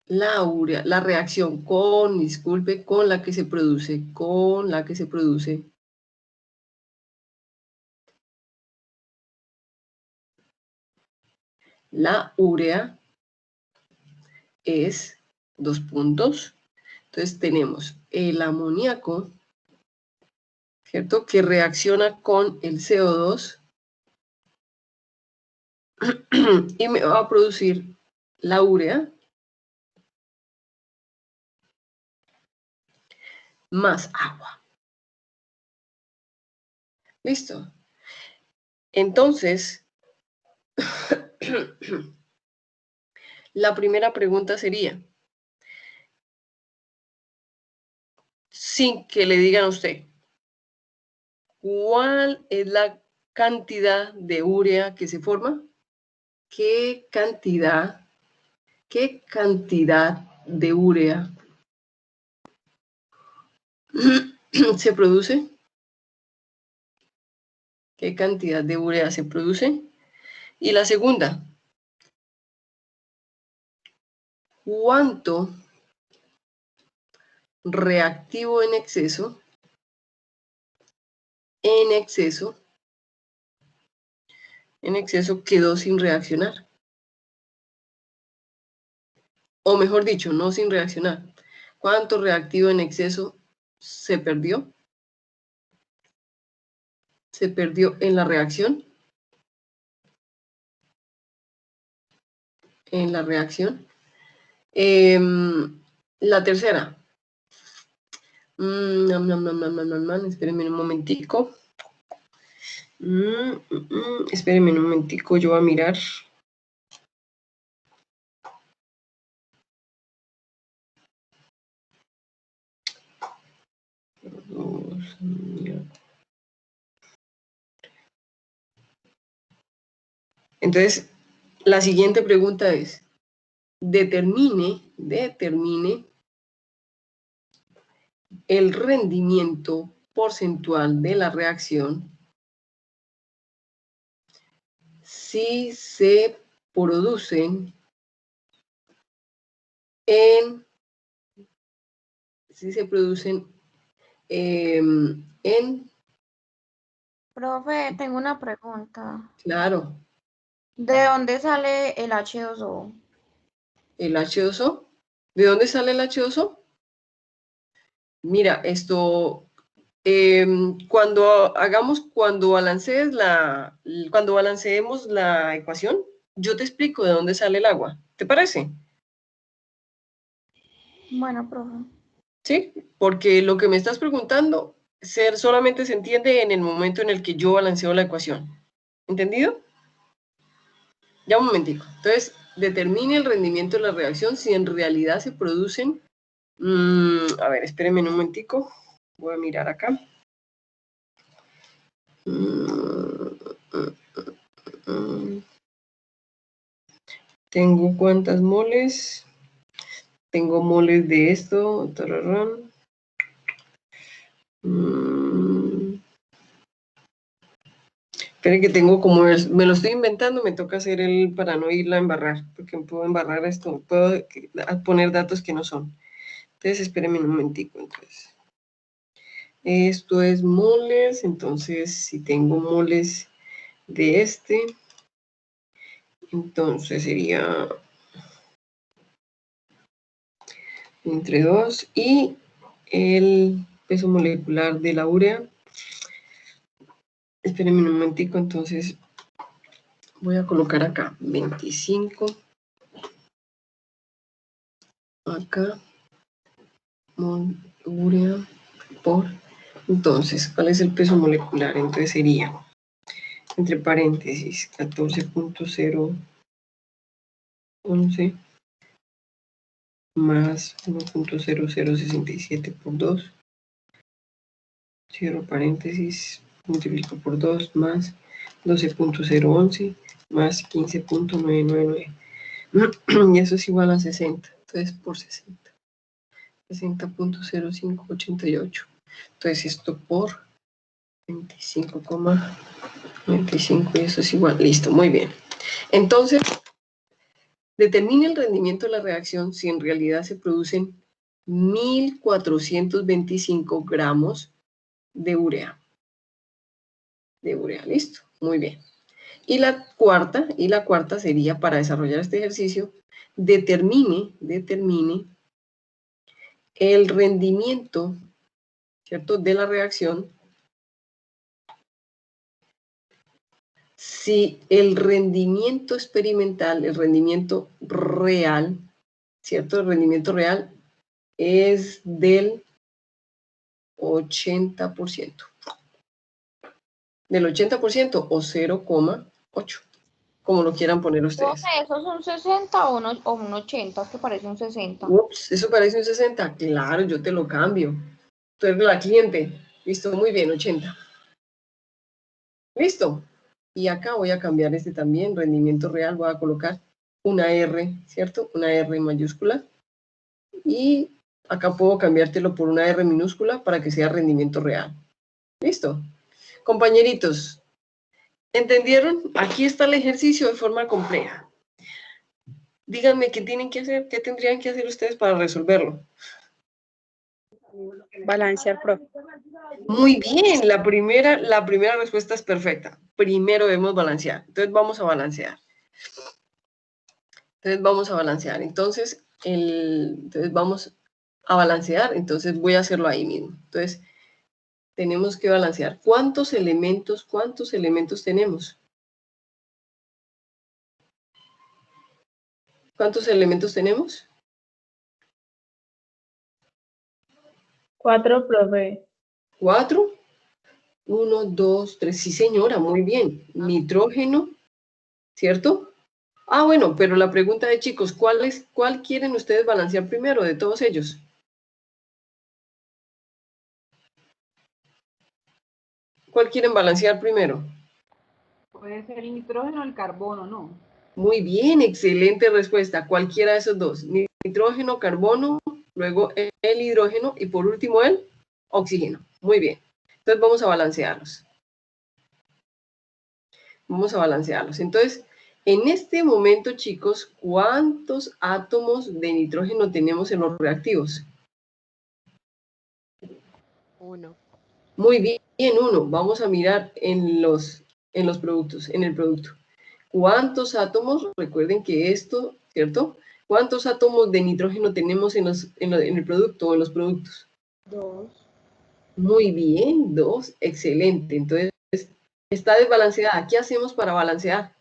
la urea, la reacción con, disculpe, con la que se produce, la urea es, dos puntos, entonces tenemos el amoníaco, ¿cierto? Que reacciona con el CO2 y me va a producir la urea más agua. ¿Listo? Entonces, la primera pregunta sería, sin que le digan a usted, ¿cuál es la cantidad de urea que se forma? ¿Qué cantidad de urea se produce? ¿Qué cantidad de urea se produce? Y la segunda, ¿cuánto reactivo en exceso quedó sin reaccionar? O mejor dicho, no sin reaccionar. ¿Cuánto reactivo en exceso se perdió? ¿Se perdió en la reacción? En la reacción. La tercera. Espérenme un momentico. Espérenme un momentico, yo voy a mirar. Entonces, la siguiente pregunta es, determine el rendimiento porcentual de la reacción si se producen en Profe, tengo una pregunta. Claro, ¿De dónde sale el H2O? el H2O. ¿De dónde sale el H2O? Mira, esto, cuando balanceemos la ecuación, yo te explico de dónde sale el agua. ¿Te parece? Bueno, profe. Sí, porque lo que me estás preguntando solamente se entiende en el momento en el que yo balanceo la ecuación. ¿Entendido? Ya un momentico. Entonces, determine el rendimiento de la reacción si en realidad se producen... a ver, espérenme un momentico. Voy a mirar acá. Tengo cuántas moles. Tengo moles de esto. Tararán. Esperen que tengo como me lo estoy inventando, me toca hacer para no irla a embarrar, porque puedo embarrar esto, puedo poner datos que no son. Entonces, espérenme un momentico. Entonces, esto es moles, entonces si tengo moles de este, entonces sería entre 2 y el peso molecular de la urea. Espérenme un momentico, entonces voy a colocar acá 25. Acá, urea por... Entonces, ¿cuál es el peso molecular? Entonces sería, entre paréntesis, 14.011 más 1.0067 por 2, cierro paréntesis, multiplico por 2 más 12.011 más 15.999. Y eso es igual a 60. Entonces, por 60. 60.0588. Entonces, esto por 25,95 y eso es igual. Listo, muy bien. Entonces, Determine el rendimiento de la reacción si en realidad se producen 1425 gramos de urea. De urea, listo, muy bien. Y la cuarta sería, para desarrollar este ejercicio, determine el rendimiento, ¿cierto?, de la reacción si el rendimiento experimental, el rendimiento real, ¿cierto? El rendimiento real es del 80%. Del 80% o 0,8, como lo quieran poner ustedes. ¿Eso es un 60 o un 80? Que parece un 60. Ups, eso parece un 60. Claro, yo te lo cambio. Tú eres la cliente. Listo, muy bien, 80. Listo. Y acá voy a cambiar este también, rendimiento real, voy a colocar una R, ¿cierto? Una R mayúscula. Y acá puedo cambiártelo por una R minúscula para que sea rendimiento real. ¿Listo? Compañeritos, ¿entendieron? Aquí está el ejercicio de forma compleja. Díganme qué tienen que hacer, qué tendrían que hacer ustedes para resolverlo. Balancear, profe. Muy bien, la primera respuesta es perfecta. Primero debemos balancear. Entonces vamos a balancear. Entonces vamos a balancear. Entonces voy a hacerlo ahí mismo. Entonces tenemos que balancear. ¿Cuántos elementos tenemos? ¿Cuántos elementos tenemos? 4, profe. 4. 1, 2, 3. Sí, señora, muy bien. Nitrógeno, ¿cierto? Ah, bueno, pero la pregunta de chicos, ¿cuál quieren ustedes balancear primero de todos ellos? ¿Cuál quieren balancear primero? Puede ser el nitrógeno o el carbono, ¿no? Muy bien, excelente respuesta. Cualquiera de esos dos. Nitrógeno, carbono, luego el hidrógeno y por último el oxígeno. Muy bien. Entonces vamos a balancearlos. Entonces, en este momento, chicos, ¿cuántos átomos de nitrógeno tenemos en los reactivos? 1. Muy bien, 1. Vamos a mirar en los productos, en el producto. ¿Cuántos átomos? Recuerden que esto, ¿cierto? ¿Cuántos átomos de nitrógeno tenemos en el producto o en los productos? 2. Muy bien, 2. Excelente. Entonces, está desbalanceada. ¿Qué hacemos para balancear?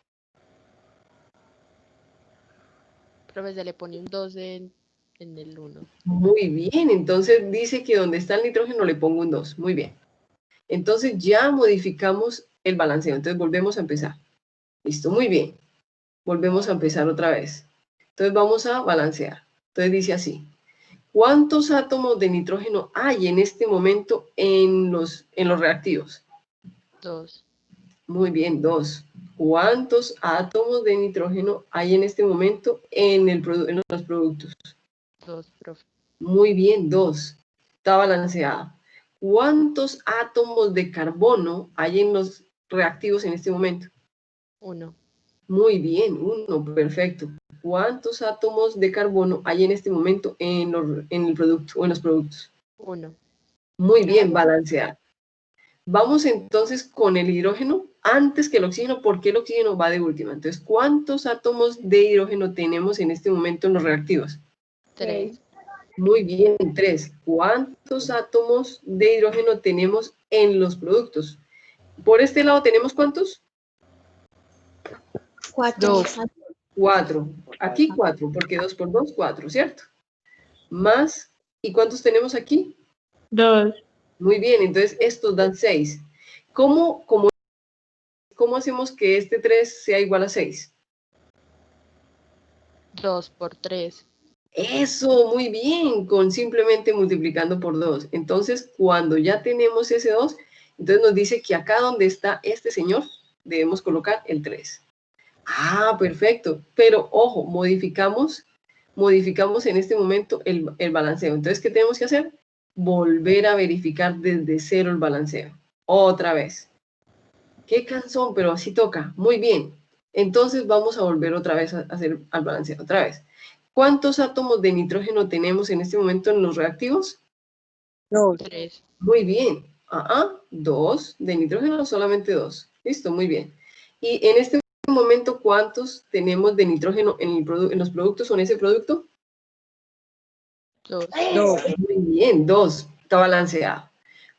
Profe, se le pone un 2 en el 1. Muy bien. Entonces, dice que donde está el nitrógeno le pongo un 2. Muy bien. Entonces, ya modificamos el balanceo. Entonces, volvemos a empezar. Listo, muy bien. Volvemos a empezar otra vez. Entonces, vamos a balancear. Entonces, dice así. ¿Cuántos átomos de nitrógeno hay en este momento en los reactivos? 2. Muy bien, 2. ¿Cuántos átomos de nitrógeno hay en este momento en los productos? 2, profe. Muy bien, 2. Está balanceada. ¿Cuántos átomos de carbono hay en los reactivos en este momento? 1. Muy bien, 1, perfecto. ¿Cuántos átomos de carbono hay en este momento en el producto o en los productos? 1. Muy bien, balancear. Vamos entonces con el hidrógeno antes que el oxígeno, porque el oxígeno va de última. Entonces, ¿cuántos átomos de hidrógeno tenemos en este momento en los reactivos? 3. Muy bien, 3. ¿Cuántos átomos de hidrógeno tenemos en los productos? Por este lado, ¿tenemos cuántos? 4. 4. Aquí 4, porque 2 por 2, 4, ¿cierto? Más, ¿y cuántos tenemos aquí? 2. Muy bien, entonces estos dan 6. ¿Cómo hacemos que este 3 sea igual a 6? 2 por 3. Eso, muy bien, con simplemente multiplicando por 2. Entonces, cuando ya tenemos ese 2, entonces nos dice que acá donde está este señor, debemos colocar el 3. Ah, perfecto. Pero, ojo, modificamos en este momento el balanceo. Entonces, ¿qué tenemos que hacer? Volver a verificar desde cero el balanceo. Otra vez. Qué cansón, pero así toca. Muy bien. Entonces vamos a volver otra vez a hacer al balanceo. Otra vez. ¿Cuántos átomos de nitrógeno tenemos en este momento en los reactivos? 2. 3. Muy bien. 2 de nitrógeno, solamente 2. Listo, muy bien. Y en este momento, ¿cuántos tenemos de nitrógeno en los productos o en ese producto? 2. 2. Muy bien, 2. Está balanceado.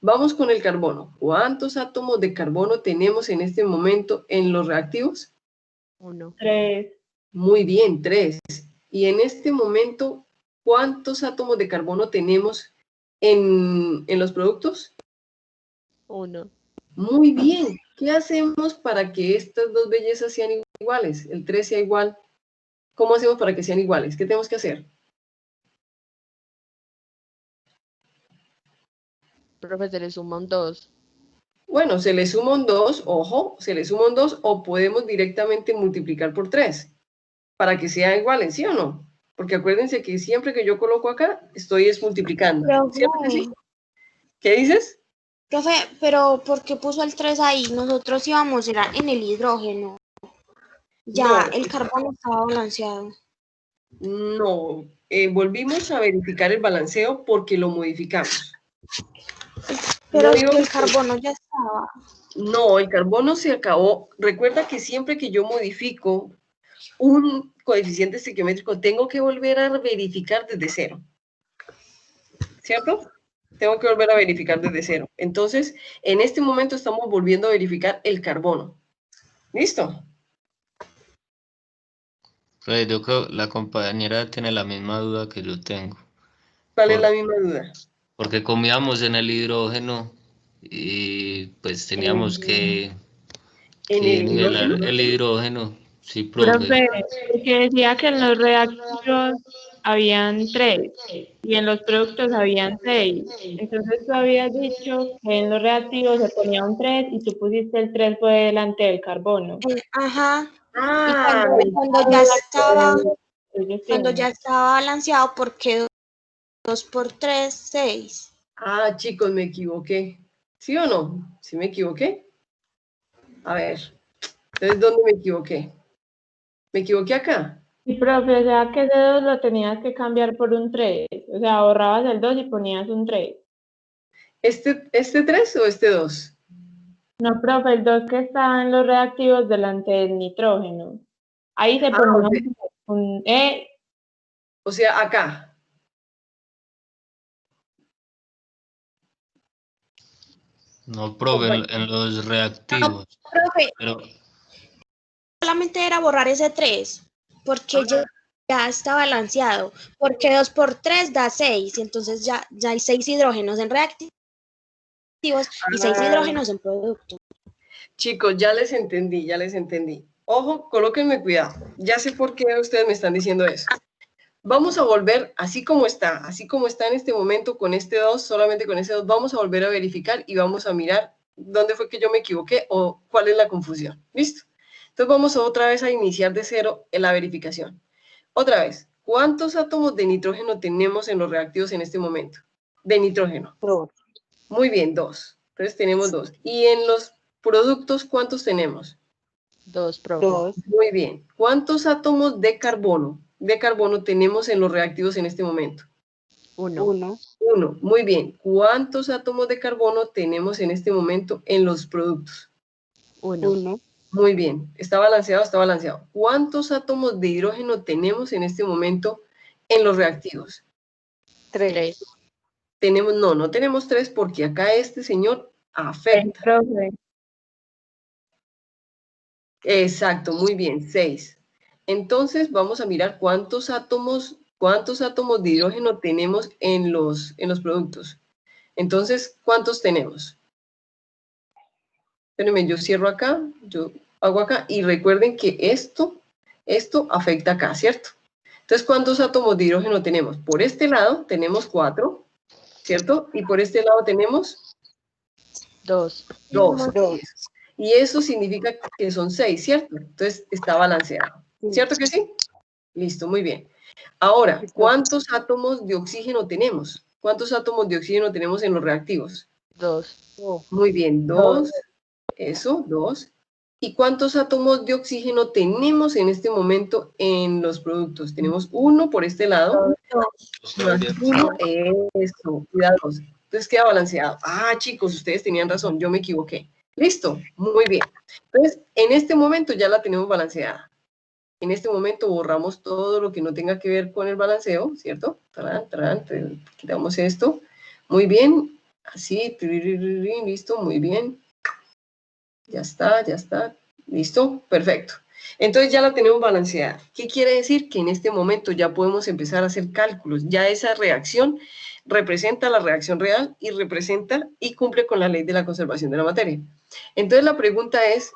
Vamos con el carbono. ¿Cuántos átomos de carbono tenemos en este momento en los reactivos? 1. 3. Muy bien, 3. Y en este momento, ¿cuántos átomos de carbono tenemos en los productos? 1. Muy bien. ¿Qué hacemos para que estas dos bellezas sean iguales? El 3 sea igual. ¿Cómo hacemos para que sean iguales? ¿Qué tenemos que hacer? Profe, se le suma un 2. Bueno, se le suma un 2, ojo, se le suma un 2 o podemos directamente multiplicar por 3 para que sean iguales, ¿sí o no? Porque acuérdense que siempre que yo coloco acá, estoy multiplicando. ¿Cierto que sí? ¿Qué dices? Profe, pero ¿por qué puso el 3 ahí? Nosotros íbamos, era en el hidrógeno. Ya, No. el carbono estaba balanceado. No, volvimos a verificar el balanceo porque lo modificamos. Pero No es que el íbamos a- carbono ya estaba. No, el carbono se acabó. Recuerda que siempre que yo modifico un coeficiente estequiométrico, tengo que volver a verificar desde cero. ¿Cierto? Tengo que volver a verificar desde cero. Entonces, en este momento estamos volviendo a verificar el carbono. ¿Listo? Pues yo creo que la compañera tiene la misma duda que yo tengo. ¿Cuál es la misma duda? Porque comíamos en el hidrógeno y pues teníamos que ¿En el nivelar hidrógeno? el hidrógeno. Sí, profe. Profe, que decía que en los reactivos habían 3 y en los productos habían 6. Entonces tú habías dicho que en los reactivos se ponía un 3 y tú pusiste el 3 por delante del carbono. Ajá. Ah, Y Ellos cuando tienen. ya estaba balanceado, ¿por qué 2 por 3, 6? chicos, me equivoqué. ¿Sí o no? ¿Sí me equivoqué? A ver. Entonces, ¿dónde me equivoqué? ¿Me equivoqué acá? Sí, profe, o sea que ese 2 lo tenías que cambiar por un 3. O sea, borrabas el 2 y ponías un 3. ¿Este 3 o este 2? No, profe, el 2 que está en los reactivos delante del nitrógeno. Ahí se Ah, ponía ok. un O sea, acá. No, profe, en los reactivos. Profe, Pero solamente era borrar ese 3, porque ya está balanceado. Porque 2 por 3 da 6, entonces ya hay 6 hidrógenos en reactivos y 6 hidrógenos en producto. Chicos, ya les entendí, ya les entendí. Ojo, colóquenme cuidado. Ya sé por qué ustedes me están diciendo eso. Vamos a volver así como está en este momento con este 2, solamente con ese 2, vamos a volver a verificar y vamos a mirar dónde fue que yo me equivoqué o cuál es la confusión. ¿Listo? Entonces vamos otra vez a iniciar de cero en la verificación. Otra vez, ¿cuántos átomos de nitrógeno tenemos en los reactivos en este momento? De nitrógeno. 2. Muy bien, 2. Entonces tenemos 2. ¿Y en los productos cuántos tenemos? 2, profe. 2. Muy bien. ¿Cuántos átomos de carbono tenemos en los reactivos en este momento? 1. 1. 1. Muy bien. ¿Cuántos átomos de carbono tenemos en este momento en los productos? 1. 1. Muy bien. Está balanceado, está balanceado. ¿Cuántos átomos de hidrógeno tenemos en este momento en los reactivos? 3. Tenemos, no tenemos 3 porque acá este señor afecta. profe. Exacto, muy bien, 6. Entonces vamos a mirar cuántos átomos de hidrógeno tenemos en los productos. Entonces, ¿cuántos tenemos? Espérenme, yo cierro acá, yo hago acá y recuerden que esto afecta acá, ¿cierto? Entonces, ¿cuántos átomos de hidrógeno tenemos? Por este lado tenemos 4, ¿cierto? Y por este lado tenemos 2. 2. 2. Y eso significa que son 6, ¿cierto? Entonces está balanceado. ¿Cierto que sí? Listo, muy bien. Ahora, ¿cuántos átomos de oxígeno tenemos? ¿Cuántos átomos de oxígeno tenemos en los reactivos? 2. Muy bien, 2. Eso, 2. ¿Y cuántos átomos de oxígeno tenemos en este momento en los productos? Tenemos 1 por este lado, más 1, eso, cuidados. Entonces queda balanceado. Ah, chicos, ustedes tenían razón, yo me equivoqué. Listo, muy bien. Entonces, en este momento ya la tenemos balanceada. En este momento borramos todo lo que no tenga que ver con el balanceo, ¿cierto? Tarán, tarán, quitamos esto. Muy bien, así, listo, muy bien. Ya está, listo, perfecto. Entonces ya la tenemos balanceada. ¿Qué quiere decir? Que en este momento ya podemos empezar a hacer cálculos. Ya esa reacción representa la reacción real y representa y cumple con la ley de la conservación de la materia. Entonces la pregunta es,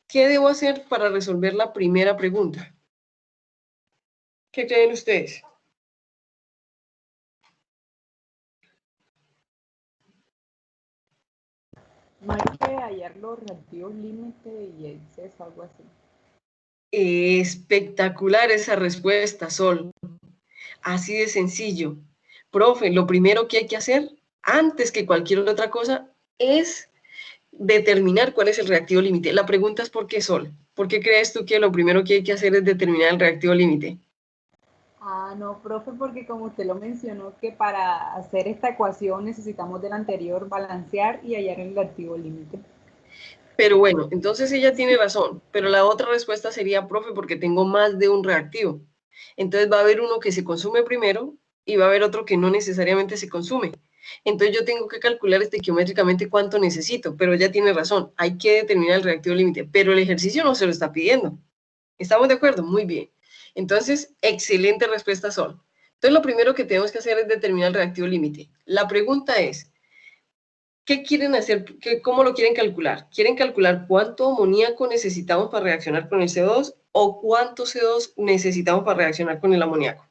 ¿qué debo hacer para resolver la primera pregunta? ¿Qué creen ustedes? No hay que hallar los reactivos límite y exceso, algo así. Espectacular esa respuesta, Sol. Así de sencillo. Profe, lo primero que hay que hacer, antes que cualquier otra cosa, es determinar cuál es el reactivo límite. La pregunta es ¿por qué, Sol? ¿Por qué crees tú que lo primero que hay que hacer es determinar el reactivo límite? Ah, no, profe, porque como usted lo mencionó, que para hacer esta ecuación necesitamos del anterior balancear y hallar el reactivo límite. Pero bueno, entonces ella tiene razón, pero la otra respuesta sería, profe, porque tengo más de un reactivo. Entonces va a haber uno que se consume primero y va a haber otro que no necesariamente se consume. Entonces yo tengo que calcular estequiométricamente cuánto necesito, pero ella tiene razón, hay que determinar el reactivo límite, pero el ejercicio no se lo está pidiendo. ¿Estamos de acuerdo? Muy bien. Entonces, excelente respuesta, Sol. Entonces lo primero que tenemos que hacer es determinar el reactivo límite. La pregunta es, ¿qué quieren hacer? ¿Cómo lo quieren calcular? ¿Quieren calcular cuánto amoníaco necesitamos para reaccionar con el CO2 o cuánto CO2 necesitamos para reaccionar con el amoníaco?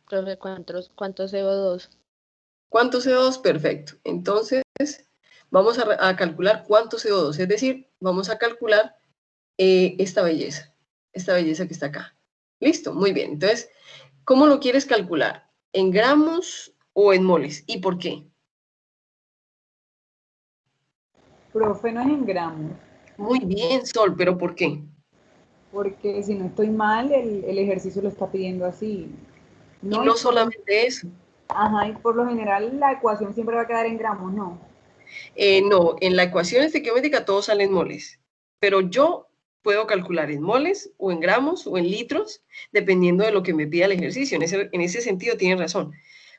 Profe, ¿cuántos CO2? ¿Cuánto CO2? Perfecto. Entonces, vamos a calcular cuánto CO2, es decir, vamos a calcular esta belleza que está acá. Listo, muy bien. Entonces, ¿cómo lo quieres calcular? ¿En gramos o en moles? ¿Y por qué? Profe, no es en gramos, Muy bien, Sol, pero ¿por qué? porque si no estoy mal, el ejercicio lo está pidiendo así. Y no y solamente eso. Ajá, y por lo general la ecuación siempre va a quedar en gramos, ¿no? No, en la ecuación estequiométrica todo sale en moles, pero yo puedo calcular en moles o en gramos o en litros, dependiendo de lo que me pida el ejercicio. En ese sentido tienen razón.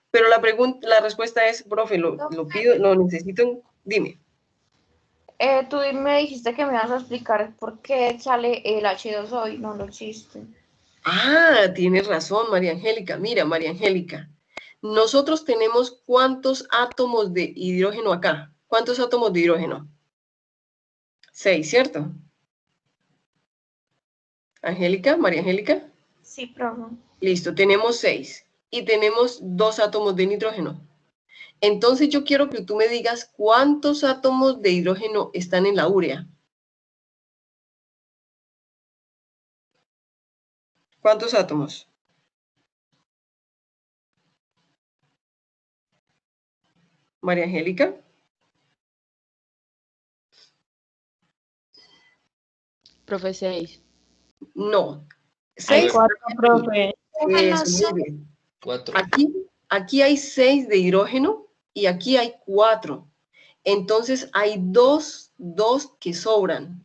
Pero la respuesta es, profe, lo pido, lo necesito, dime. Tú me dijiste que me ibas a explicar por qué sale el H2O y no lo existe. Ah, tienes razón, María Angélica. Mira, María Angélica, nosotros tenemos ¿cuántos átomos de hidrógeno acá? ¿Cuántos átomos de hidrógeno? 6, ¿cierto? Angélica, María Angélica. Sí, profe. Listo, tenemos 6 y tenemos 2 átomos de nitrógeno. Entonces yo quiero que tú me digas cuántos átomos de hidrógeno están en la urea. ¿Cuántos átomos? María Angélica. Profe, 6. No. Hay 6. 4, profe. Eso, muy bien. 4. Aquí hay 6 de hidrógeno y aquí hay 4. Entonces hay dos que sobran.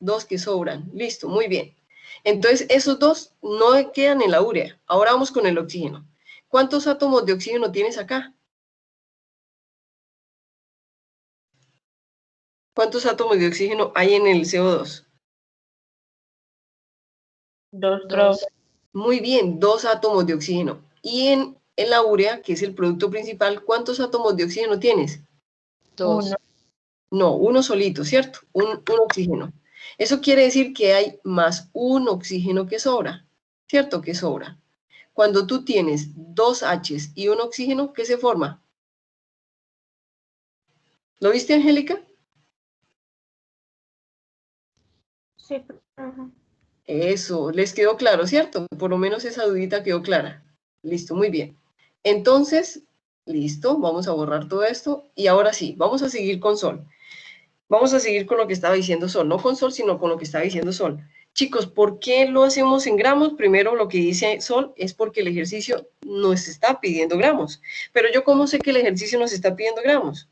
2 que sobran. Listo, muy bien. Entonces esos 2 no quedan en la urea. Ahora vamos con el oxígeno. ¿Cuántos átomos de oxígeno tienes acá? ¿Cuántos átomos de oxígeno hay en el CO2? 2, profe. Muy bien, 2 átomos de oxígeno. Y en la urea, que es el producto principal, ¿cuántos átomos de oxígeno tienes? 2. 1. No, uno solito, ¿cierto? Un oxígeno. Eso quiere decir que hay más un oxígeno que sobra, ¿cierto? Que sobra. Cuando tú tienes 2 H's y un oxígeno, ¿qué se forma? ¿Lo viste, Angélica? Sí, profe. Eso, les quedó claro, ¿cierto? Por lo menos esa dudita quedó clara. Listo, muy bien. Entonces, Listo, vamos a borrar todo esto. Y ahora sí, vamos a seguir con Sol. Vamos a seguir con lo que estaba diciendo Sol. No con Sol, sino con lo que estaba diciendo Sol. Chicos, ¿por qué lo hacemos en gramos? Primero, lo que dice Sol es porque el ejercicio nos está pidiendo gramos. Pero yo, ¿cómo sé que el ejercicio nos está pidiendo gramos?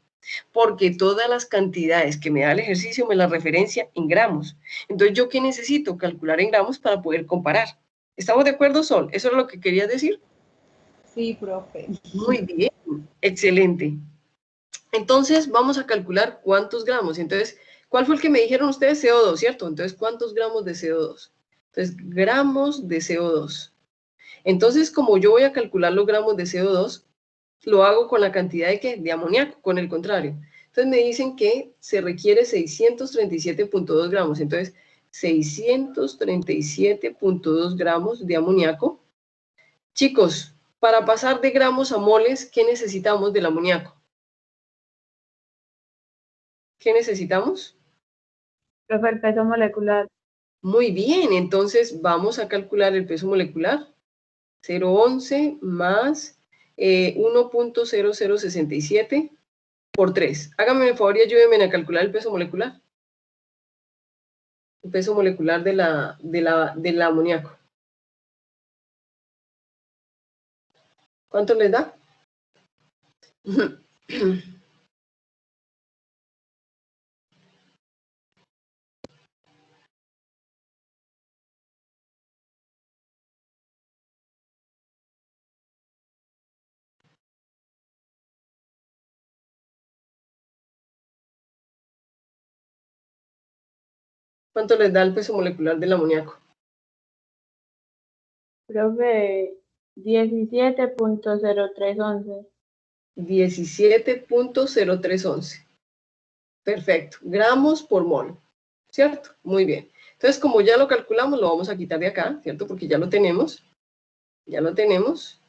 Porque todas las cantidades que me da el ejercicio me las referencia en gramos. Entonces, ¿yo qué necesito? Calcular en gramos para poder comparar. ¿Estamos de acuerdo, Sol? ¿Eso es lo que querías decir? Sí, profe. Muy bien, excelente. Entonces, vamos a calcular cuántos gramos. Entonces, ¿cuál fue el que me dijeron ustedes? CO2, ¿cierto? Entonces, ¿cuántos gramos de CO2? Entonces, gramos de CO2. Entonces, como yo voy a calcular los gramos de CO2, lo hago con la cantidad de ¿qué? De amoníaco, con el contrario. Entonces, me dicen que se requiere 637.2 gramos. Entonces, 637.2 gramos de amoníaco. Chicos, para pasar de gramos a moles, ¿qué necesitamos del amoníaco? ¿Qué necesitamos? Profe, el peso molecular. Muy bien, entonces vamos a calcular el peso molecular. 0,11 más 1.0067 por 3. Háganme el favor y ayúdenme a calcular el peso molecular. El peso molecular del amoníaco. ¿Cuánto les da? ¿Cuánto les da el peso molecular del amoníaco? Profe, 17.0311. 17.0311. Perfecto. Gramos por mol. ¿Cierto? Muy bien. Entonces, como ya lo calculamos, lo vamos a quitar de acá, ¿cierto? Porque ya lo tenemos. Ya lo tenemos.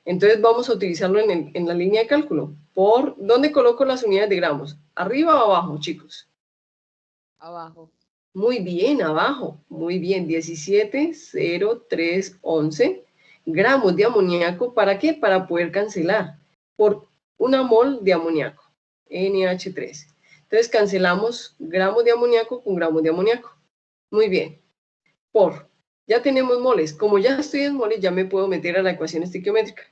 Entonces, vamos a utilizarlo en la línea de cálculo. ¿Por dónde coloco las unidades de gramos? ¿Arriba o abajo, chicos? Abajo. Muy bien, abajo. Muy bien. 17.0311 gramos de amoníaco. ¿Para qué? Para poder cancelar por una mol de amoníaco. NH3. Entonces, cancelamos gramos de amoníaco con gramos de amoníaco. Muy bien. Ya tenemos moles. Como ya estoy en moles, ya me puedo meter a la ecuación estequiométrica.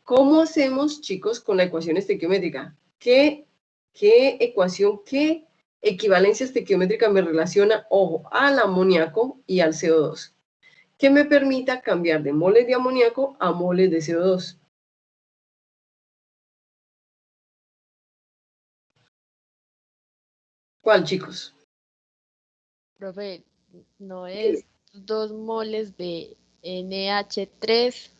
¿Cómo hacemos, chicos, con la ecuación estequiométrica? ¿Qué ecuación, qué equivalencia estequiométrica me relaciona, ojo, al amoníaco y al CO2? Que me permita cambiar de moles de amoníaco a moles de CO2. ¿Cuál, chicos? Profe, no es 2 moles de NH3,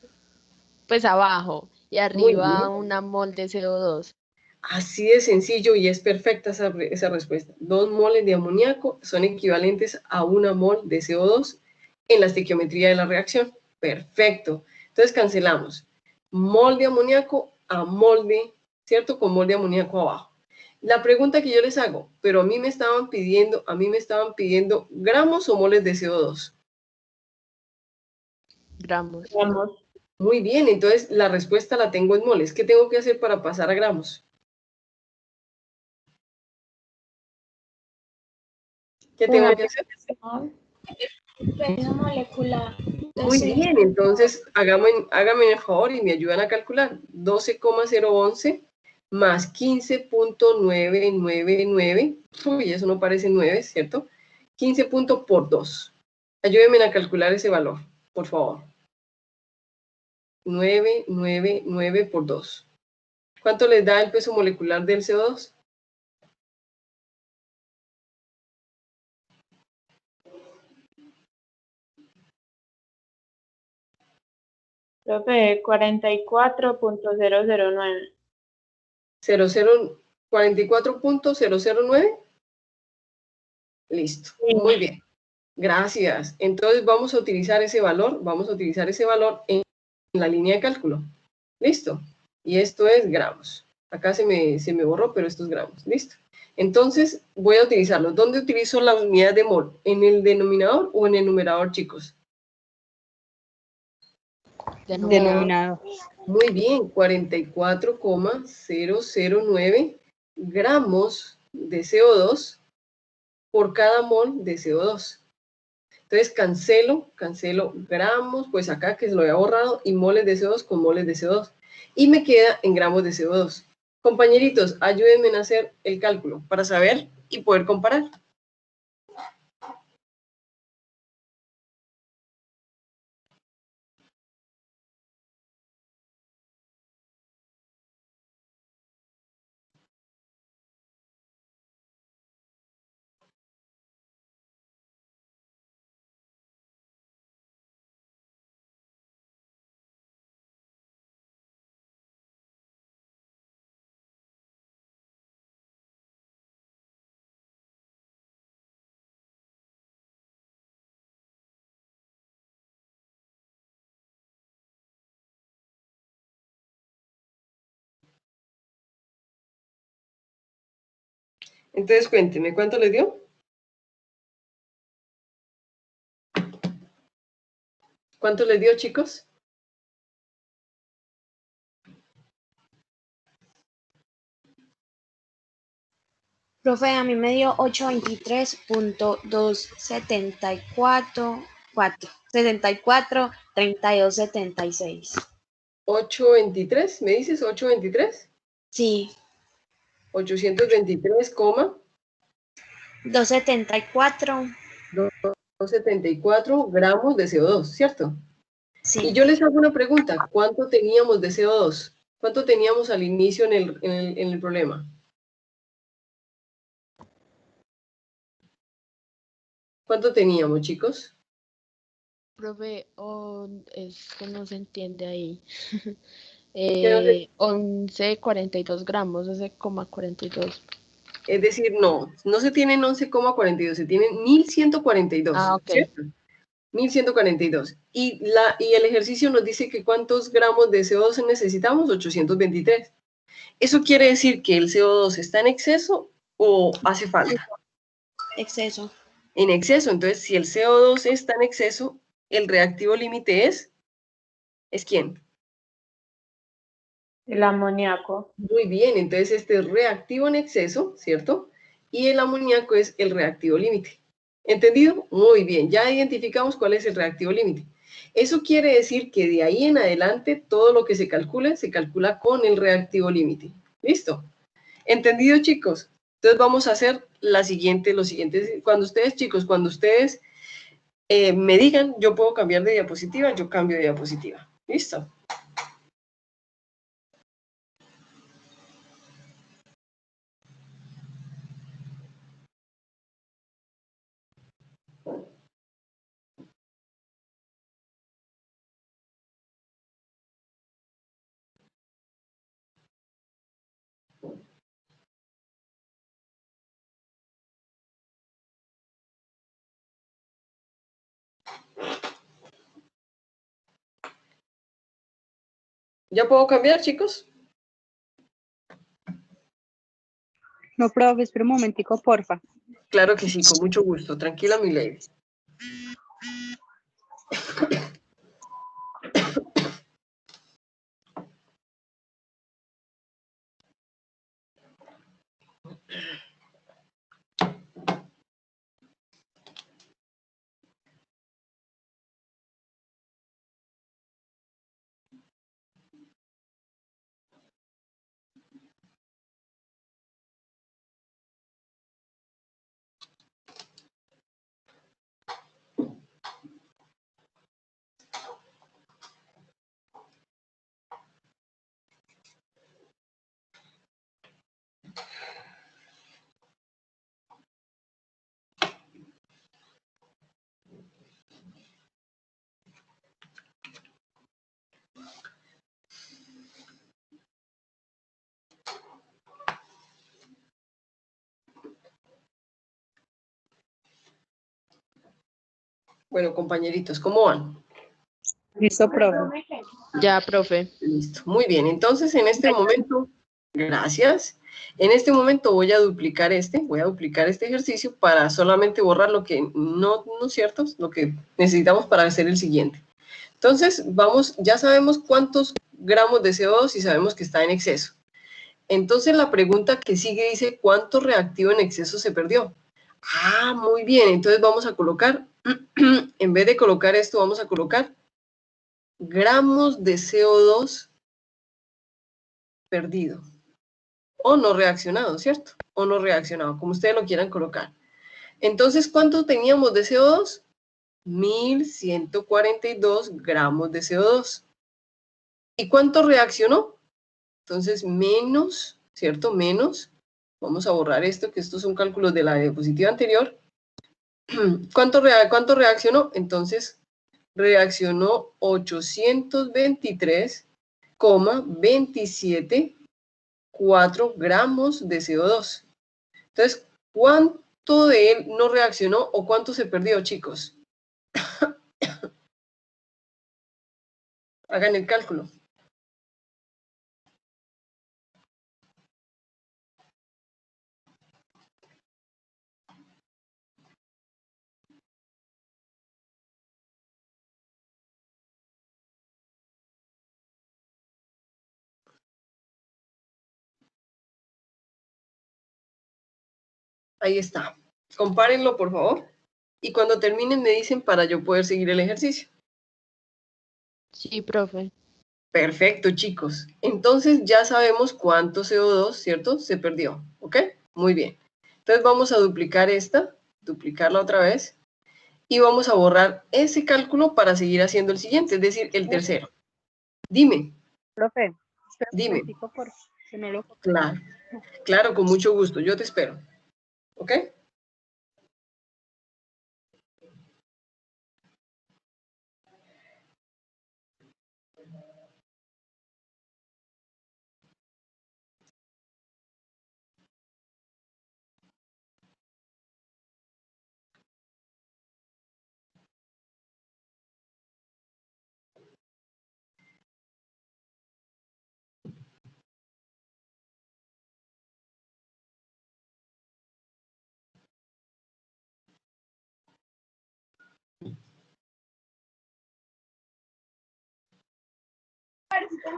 pues abajo, y arriba una mol de CO2. Así de sencillo y es perfecta esa respuesta. 2 moles de amoníaco son equivalentes a 1 mol de CO2 en la estequiometría de la reacción. Perfecto. Entonces cancelamos. Mol de amoníaco a mol de, ¿cierto? Con mol de amoníaco abajo. La pregunta que yo les hago, pero a mí me estaban pidiendo gramos o moles de CO2. Gramos. Muy bien, entonces la respuesta la tengo en moles. ¿Qué tengo que hacer para pasar a gramos? ¿Qué tengo que hacer? Peso molecular. Muy bien, entonces háganme el favor y me ayudan a calcular. 12,011 más 15.999. Uy, eso no parece 9, ¿cierto? 15 puntos por 2. Ayúdenme a calcular ese valor, por favor. 999 por 2. ¿Cuánto les da el peso molecular del CO2? Profe, 44.009. 44.009. Listo, muy bien. Gracias. Entonces vamos a utilizar ese valor, en la línea de cálculo. Listo. Y esto es gramos. Acá se me borró, pero esto es gramos. Listo. Entonces voy a utilizarlo. ¿Dónde utilizo la unidad de mol? ¿En el denominador o en el numerador, chicos? Denominador. Muy bien, 44,009 gramos de CO2 por cada mol de CO2. Entonces cancelo gramos, pues acá que se lo había borrado, y moles de CO2 con moles de CO2. Y me queda en gramos de CO2. Compañeritos, ayúdenme a hacer el cálculo para saber y poder comparar. Entonces cuéntenme, ¿cuánto les dio? ¿Cuánto les dio, chicos? Profe, a mí me dio 823.274, 3276. 823, ¿me dices 823? Sí, 823, 274. 274 gramos de CO2, ¿cierto? Sí. Y yo les hago una pregunta, ¿cuánto teníamos de CO2? ¿Cuánto teníamos al inicio en el problema? ¿Cuánto teníamos, chicos? Profe, es que no se entiende ahí. sé. 11,42 gramos, 11,42. Es decir, no se tienen 11,42, se tienen 1142, Ah, ok. ¿cierto? 1142. Y el ejercicio nos dice que ¿cuántos gramos de CO2 necesitamos? 823. ¿Eso quiere decir que el CO2 está en exceso o hace falta? Exceso. En exceso. Entonces, si el CO2 está en exceso, el reactivo límite ¿es quién? El amoníaco. Muy bien, entonces este es reactivo en exceso, ¿cierto? Y el amoníaco es el reactivo límite. ¿Entendido? Muy bien, ya identificamos cuál es el reactivo límite. Eso quiere decir que de ahí en adelante todo lo que se calcula con el reactivo límite. ¿Listo? ¿Entendido, chicos? Entonces vamos a hacer lo siguiente. Cuando ustedes, chicos, me digan, yo puedo cambiar de diapositiva, yo cambio de diapositiva. ¿Listo? ¿Ya puedo cambiar, chicos? No, profe, espera un momentico, porfa. Claro que sí, con mucho gusto. Tranquila, mi lady. Bueno, compañeritos, ¿cómo van? Listo, profe. Ya, profe. Listo, muy bien. Entonces, en este momento, gracias. En este momento voy a duplicar este ejercicio para solamente borrar lo que no es cierto, lo que necesitamos para hacer el siguiente. Entonces, ya sabemos cuántos gramos de CO2 y sabemos que está en exceso. Entonces la pregunta que sigue dice, ¿cuánto reactivo en exceso se perdió? Ah, muy bien, entonces vamos a colocar, en vez de colocar esto, vamos a colocar gramos de CO2 perdido. O no reaccionado, ¿cierto? O no reaccionado, como ustedes lo quieran colocar. Entonces, ¿cuánto teníamos de CO2? 1142 gramos de CO2. ¿Y cuánto reaccionó? Entonces, menos, ¿cierto? Menos. Vamos a borrar esto, que estos son cálculos de la diapositiva anterior. ¿Cuánto reaccionó? Entonces, reaccionó 823,274 gramos de CO2. Entonces, ¿cuánto de él no reaccionó o cuánto se perdió, chicos? Hagan el cálculo. Ahí está. Compárenlo, por favor. Y cuando terminen me dicen para yo poder seguir el ejercicio. Sí, profe. Perfecto, chicos. Entonces ya sabemos cuánto CO2, ¿cierto? Se perdió. ¿Ok? Muy bien. Entonces vamos a duplicar esta, duplicarla otra vez. Y vamos a borrar ese cálculo para seguir haciendo el siguiente, es decir, el tercero. Dime. Profe, espera un Dime. momentico, por que no lo... Claro, claro, con mucho gusto. Yo te espero. ¿Ok?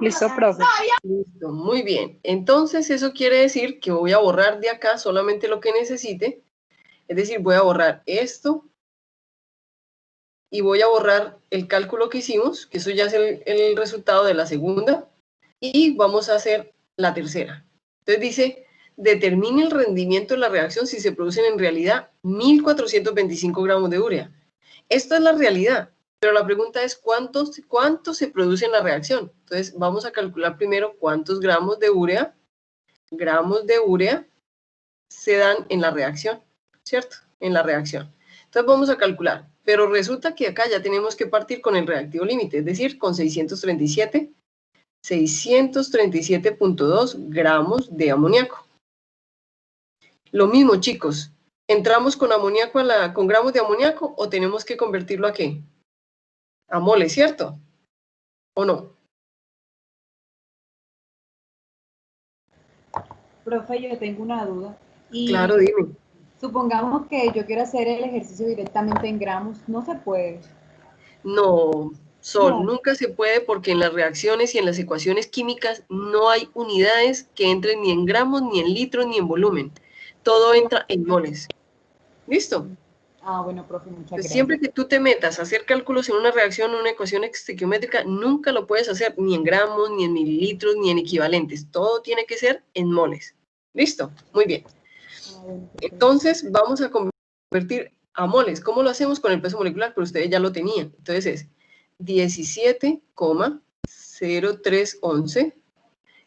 Listo, profe. Listo, muy bien. Entonces eso quiere decir que voy a borrar de acá solamente lo que necesite. Es decir, voy a borrar esto y voy a borrar el cálculo que hicimos, que eso ya es el resultado de la segunda. Y vamos a hacer la tercera. Entonces dice, determine el rendimiento de la reacción si se producen en realidad 1425 gramos de urea. Esta es la realidad. Pero la pregunta es, ¿cuánto se produce en la reacción? Entonces, vamos a calcular primero cuántos gramos de urea se dan en la reacción, ¿cierto? En la reacción. Entonces, vamos a calcular. Pero resulta que acá ya tenemos que partir con el reactivo límite, es decir, con 637.2 gramos de amoníaco. Lo mismo, chicos. ¿Entramos con amoníaco con gramos de amoníaco o tenemos que convertirlo a qué? A mole, ¿cierto? ¿O no? Profe, yo tengo una duda. Y Claro, dime. supongamos que yo quiero hacer el ejercicio directamente en gramos, no se puede. No, Sol, No. nunca se puede porque en las reacciones y en las ecuaciones químicas no hay unidades que entren ni en gramos, ni en litros, ni en volumen. Todo entra en moles. ¿Listo? Ah, bueno, profe, muchas Pues gracias. siempre que tú te metas a hacer cálculos en una reacción o una ecuación estequiométrica, nunca lo puedes hacer ni en gramos, ni en mililitros, ni en equivalentes. Todo tiene que ser en moles. ¿Listo? Muy bien. Ah, bueno, perfecto. Entonces, vamos a convertir a moles. ¿Cómo lo hacemos con el peso molecular? Pero ustedes ya lo tenían. Entonces es 17,0311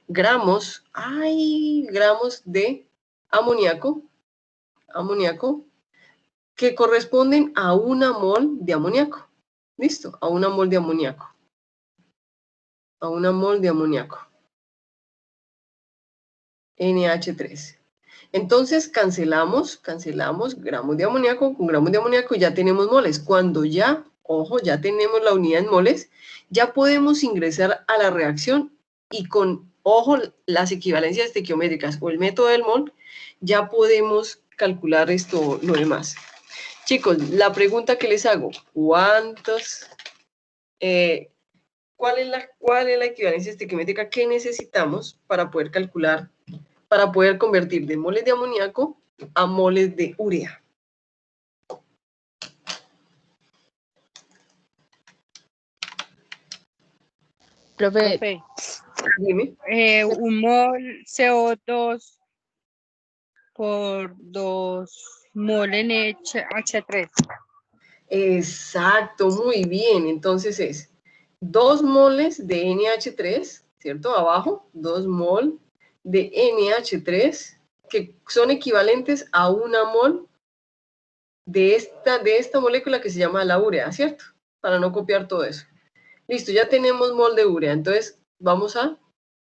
gramos, gramos de amoníaco, que corresponden a una mol de amoníaco. ¿Listo? A una mol de amoníaco. A una mol de amoníaco. NH3. Entonces cancelamos gramos de amoníaco con gramos de amoníaco y ya tenemos moles. Cuando ya, ojo, ya tenemos la unidad en moles, ya podemos ingresar a la reacción y con, ojo, las equivalencias estequiométricas o el método del mol, ya podemos calcular esto, lo demás. Chicos, la pregunta que les hago, ¿cuál es la equivalencia estequiométrica que necesitamos para poder calcular, para poder convertir de moles de amoníaco a moles de urea? Profe, Profe, Dime. un mol CO2 por 2 mol NH3. Exacto, muy bien. Entonces es 2 moles de NH3, ¿cierto? Abajo, 2 mol de NH3, que son equivalentes a 1 mol de esta molécula que se llama la urea, ¿cierto? Para no copiar todo eso. Listo, ya tenemos mol de urea. Entonces vamos a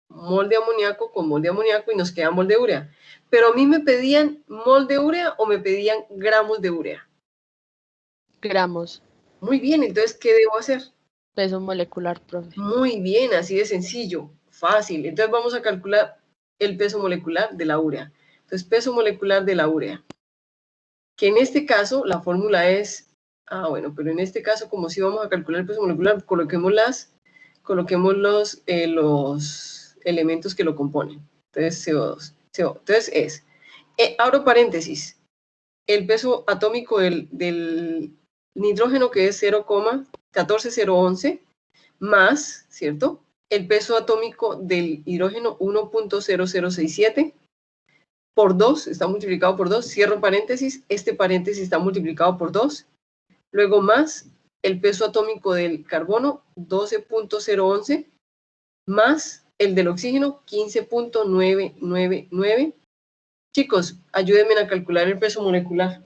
mol de amoníaco con mol de amoníaco y nos queda mol de urea. Pero a mí me pedían mol de urea o me pedían gramos de urea. gramos, Muy bien, entonces, ¿qué debo hacer? peso molecular, profe. Muy bien, así de sencillo, fácil. Entonces vamos a calcular el peso molecular de la urea. Entonces, peso molecular de la urea. Que en este caso la fórmula es, bueno, pero en este caso, como si vamos a calcular el peso molecular, coloquemos los elementos que lo componen. Entonces, CO2. Entonces es, abro paréntesis, el peso atómico del nitrógeno, que es 0,14011, más, ¿cierto? El peso atómico del hidrógeno 1.0067 por 2, está multiplicado por 2, cierro paréntesis, este paréntesis está multiplicado por 2, luego más el peso atómico del carbono 12.011, más el del oxígeno 15.999. Chicos, ayúdenme a calcular el peso molecular.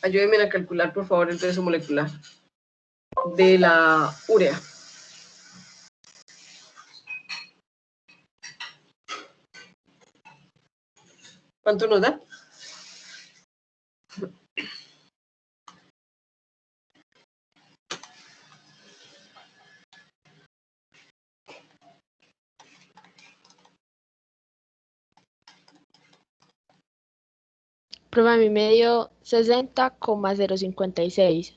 Ayúdenme a calcular, por favor, el peso molecular de la urea. ¿Cuánto nos da? Profe, a mí me dio 60,056.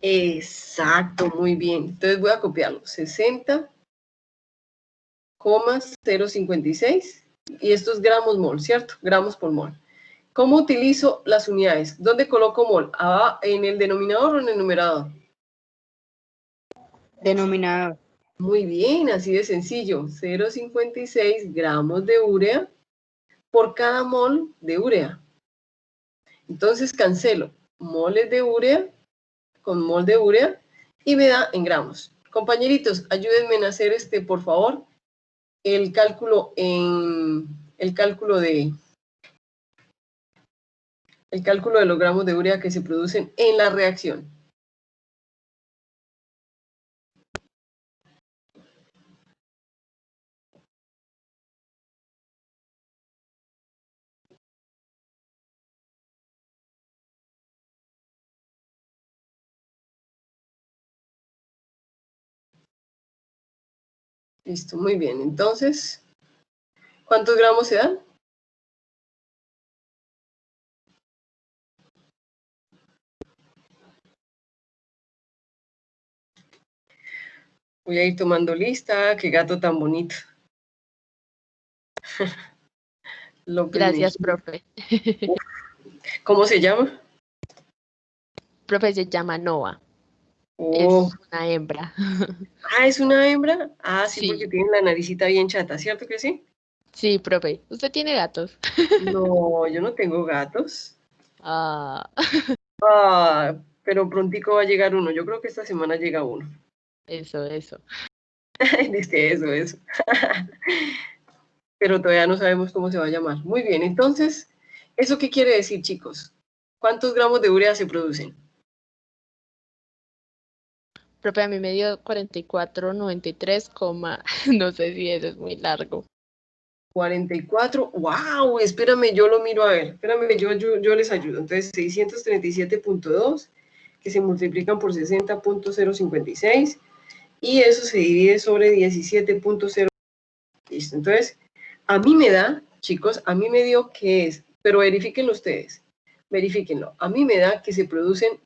Exacto, muy bien. Entonces voy a copiarlo. 60,056. Y esto es gramos mol, ¿cierto? Gramos por mol. ¿Cómo utilizo las unidades? ¿Dónde coloco mol? ¿En el denominador o en el numerador? Denominador. Muy bien, así de sencillo. 0,56 gramos de urea por cada mol de urea. Entonces cancelo moles de urea con mol de urea y me da en gramos. Compañeritos, ayúdenme a hacer por favor, el cálculo de los gramos de urea que se producen en la reacción. Listo, muy bien. Entonces, ¿cuántos gramos se dan? Voy a ir tomando lista. Qué gato tan bonito. Gracias, profe. ¿Cómo se llama? Profe, se llama Nova. Oh. Es una hembra. ¿Es una hembra? Sí, Sí. porque tiene la naricita bien chata, ¿cierto que sí? Sí, profe. ¿Usted tiene gatos? No, yo no tengo gatos. Ah. Pero prontico va a llegar uno. Yo creo que esta semana llega uno. Eso. Dice eso. Pero todavía no sabemos cómo se va a llamar. Muy bien, entonces, ¿eso qué quiere decir, chicos? ¿Cuántos gramos de urea se producen? Profe, a mí me dio 44,93, no sé si eso es muy largo. 44, wow, espérame, yo lo miro a ver, espérame, yo les ayudo. Entonces, 637.2, que se multiplican por 60.056, y eso se divide sobre 17.0. Listo, entonces, a mí me da, chicos, a mí me dio que es, pero verifíquenlo ustedes, verifíquenlo, a mí me da que se producen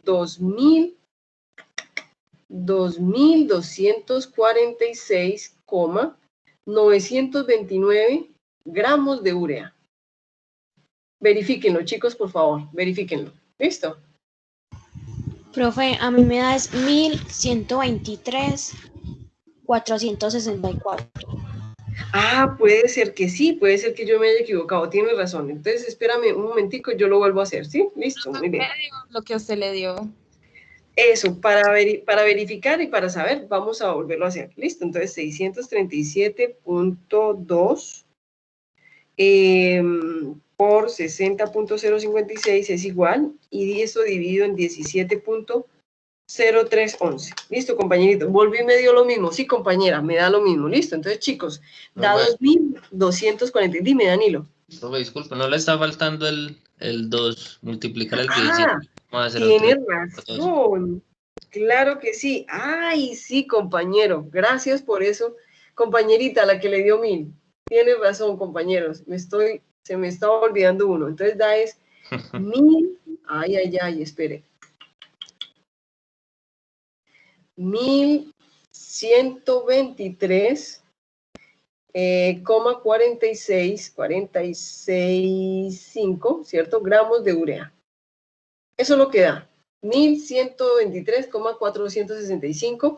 2.246,929 gramos de urea. Verifíquenlo, chicos, por favor, verifíquenlo. ¿Listo? Profe, a mí me da es 1123,464. Ah, puede ser que sí, puede ser que yo me haya equivocado, tiene razón. Entonces, espérame un momentico, yo lo vuelvo a hacer, ¿sí? Listo, muy bien. Lo que a usted le dio. Eso, para verificar y para saber, vamos a volverlo a hacer. Listo, entonces 637.2 por 60.056 es igual, y eso dividido en 17.0311. Listo, compañerito. Volví y me dio lo mismo. Sí, compañera, me da lo mismo. Listo, entonces, chicos, da 2.240. Dime, Danilo. Profe, disculpe, no le está faltando el 2, multiplicar el Ah, 17,03. tienes razón. Claro que sí. Ay, sí, compañero. Gracias por eso. Compañerita, la que le dio 1.000. Tienes razón, compañeros. Se me estaba olvidando uno. Entonces da es 1.000. Ay, espere. 1.123, 46,5, ¿cierto? Gramos de urea. Eso es lo que da. 1.123,465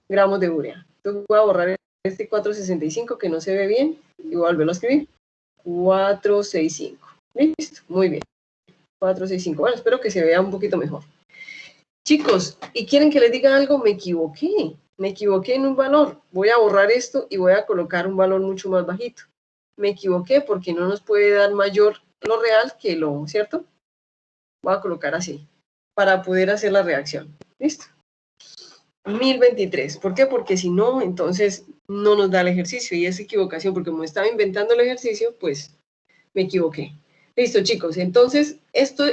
gramos de urea. Entonces voy a borrar este 465 que no se ve bien y voy a volverlo a escribir. 465. Listo, muy bien. 465. Bueno, espero que se vea un poquito mejor. Chicos, ¿y quieren que les diga algo? Me equivoqué en un valor. Voy a borrar esto y voy a colocar un valor mucho más bajito. Me equivoqué porque no nos puede dar mayor lo real que lo, ¿cierto? Voy a colocar así, para poder hacer la reacción. ¿Listo? 1023. ¿Por qué? Porque si no, entonces no nos da el ejercicio y es equivocación, porque como estaba inventando el ejercicio, pues me equivoqué. Listo, chicos. Entonces, esto,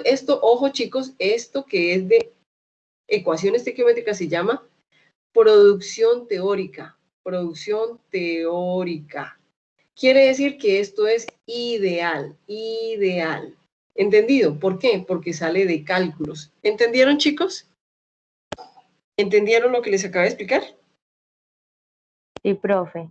ojo, chicos, esto que es de ecuaciones estequiométricas se llama producción teórica. Producción teórica. Quiere decir que esto es ideal. ¿Entendido? ¿Por qué? Porque sale de cálculos. ¿Entendieron, chicos? ¿Entendieron lo que les acabo de explicar? Sí, profe.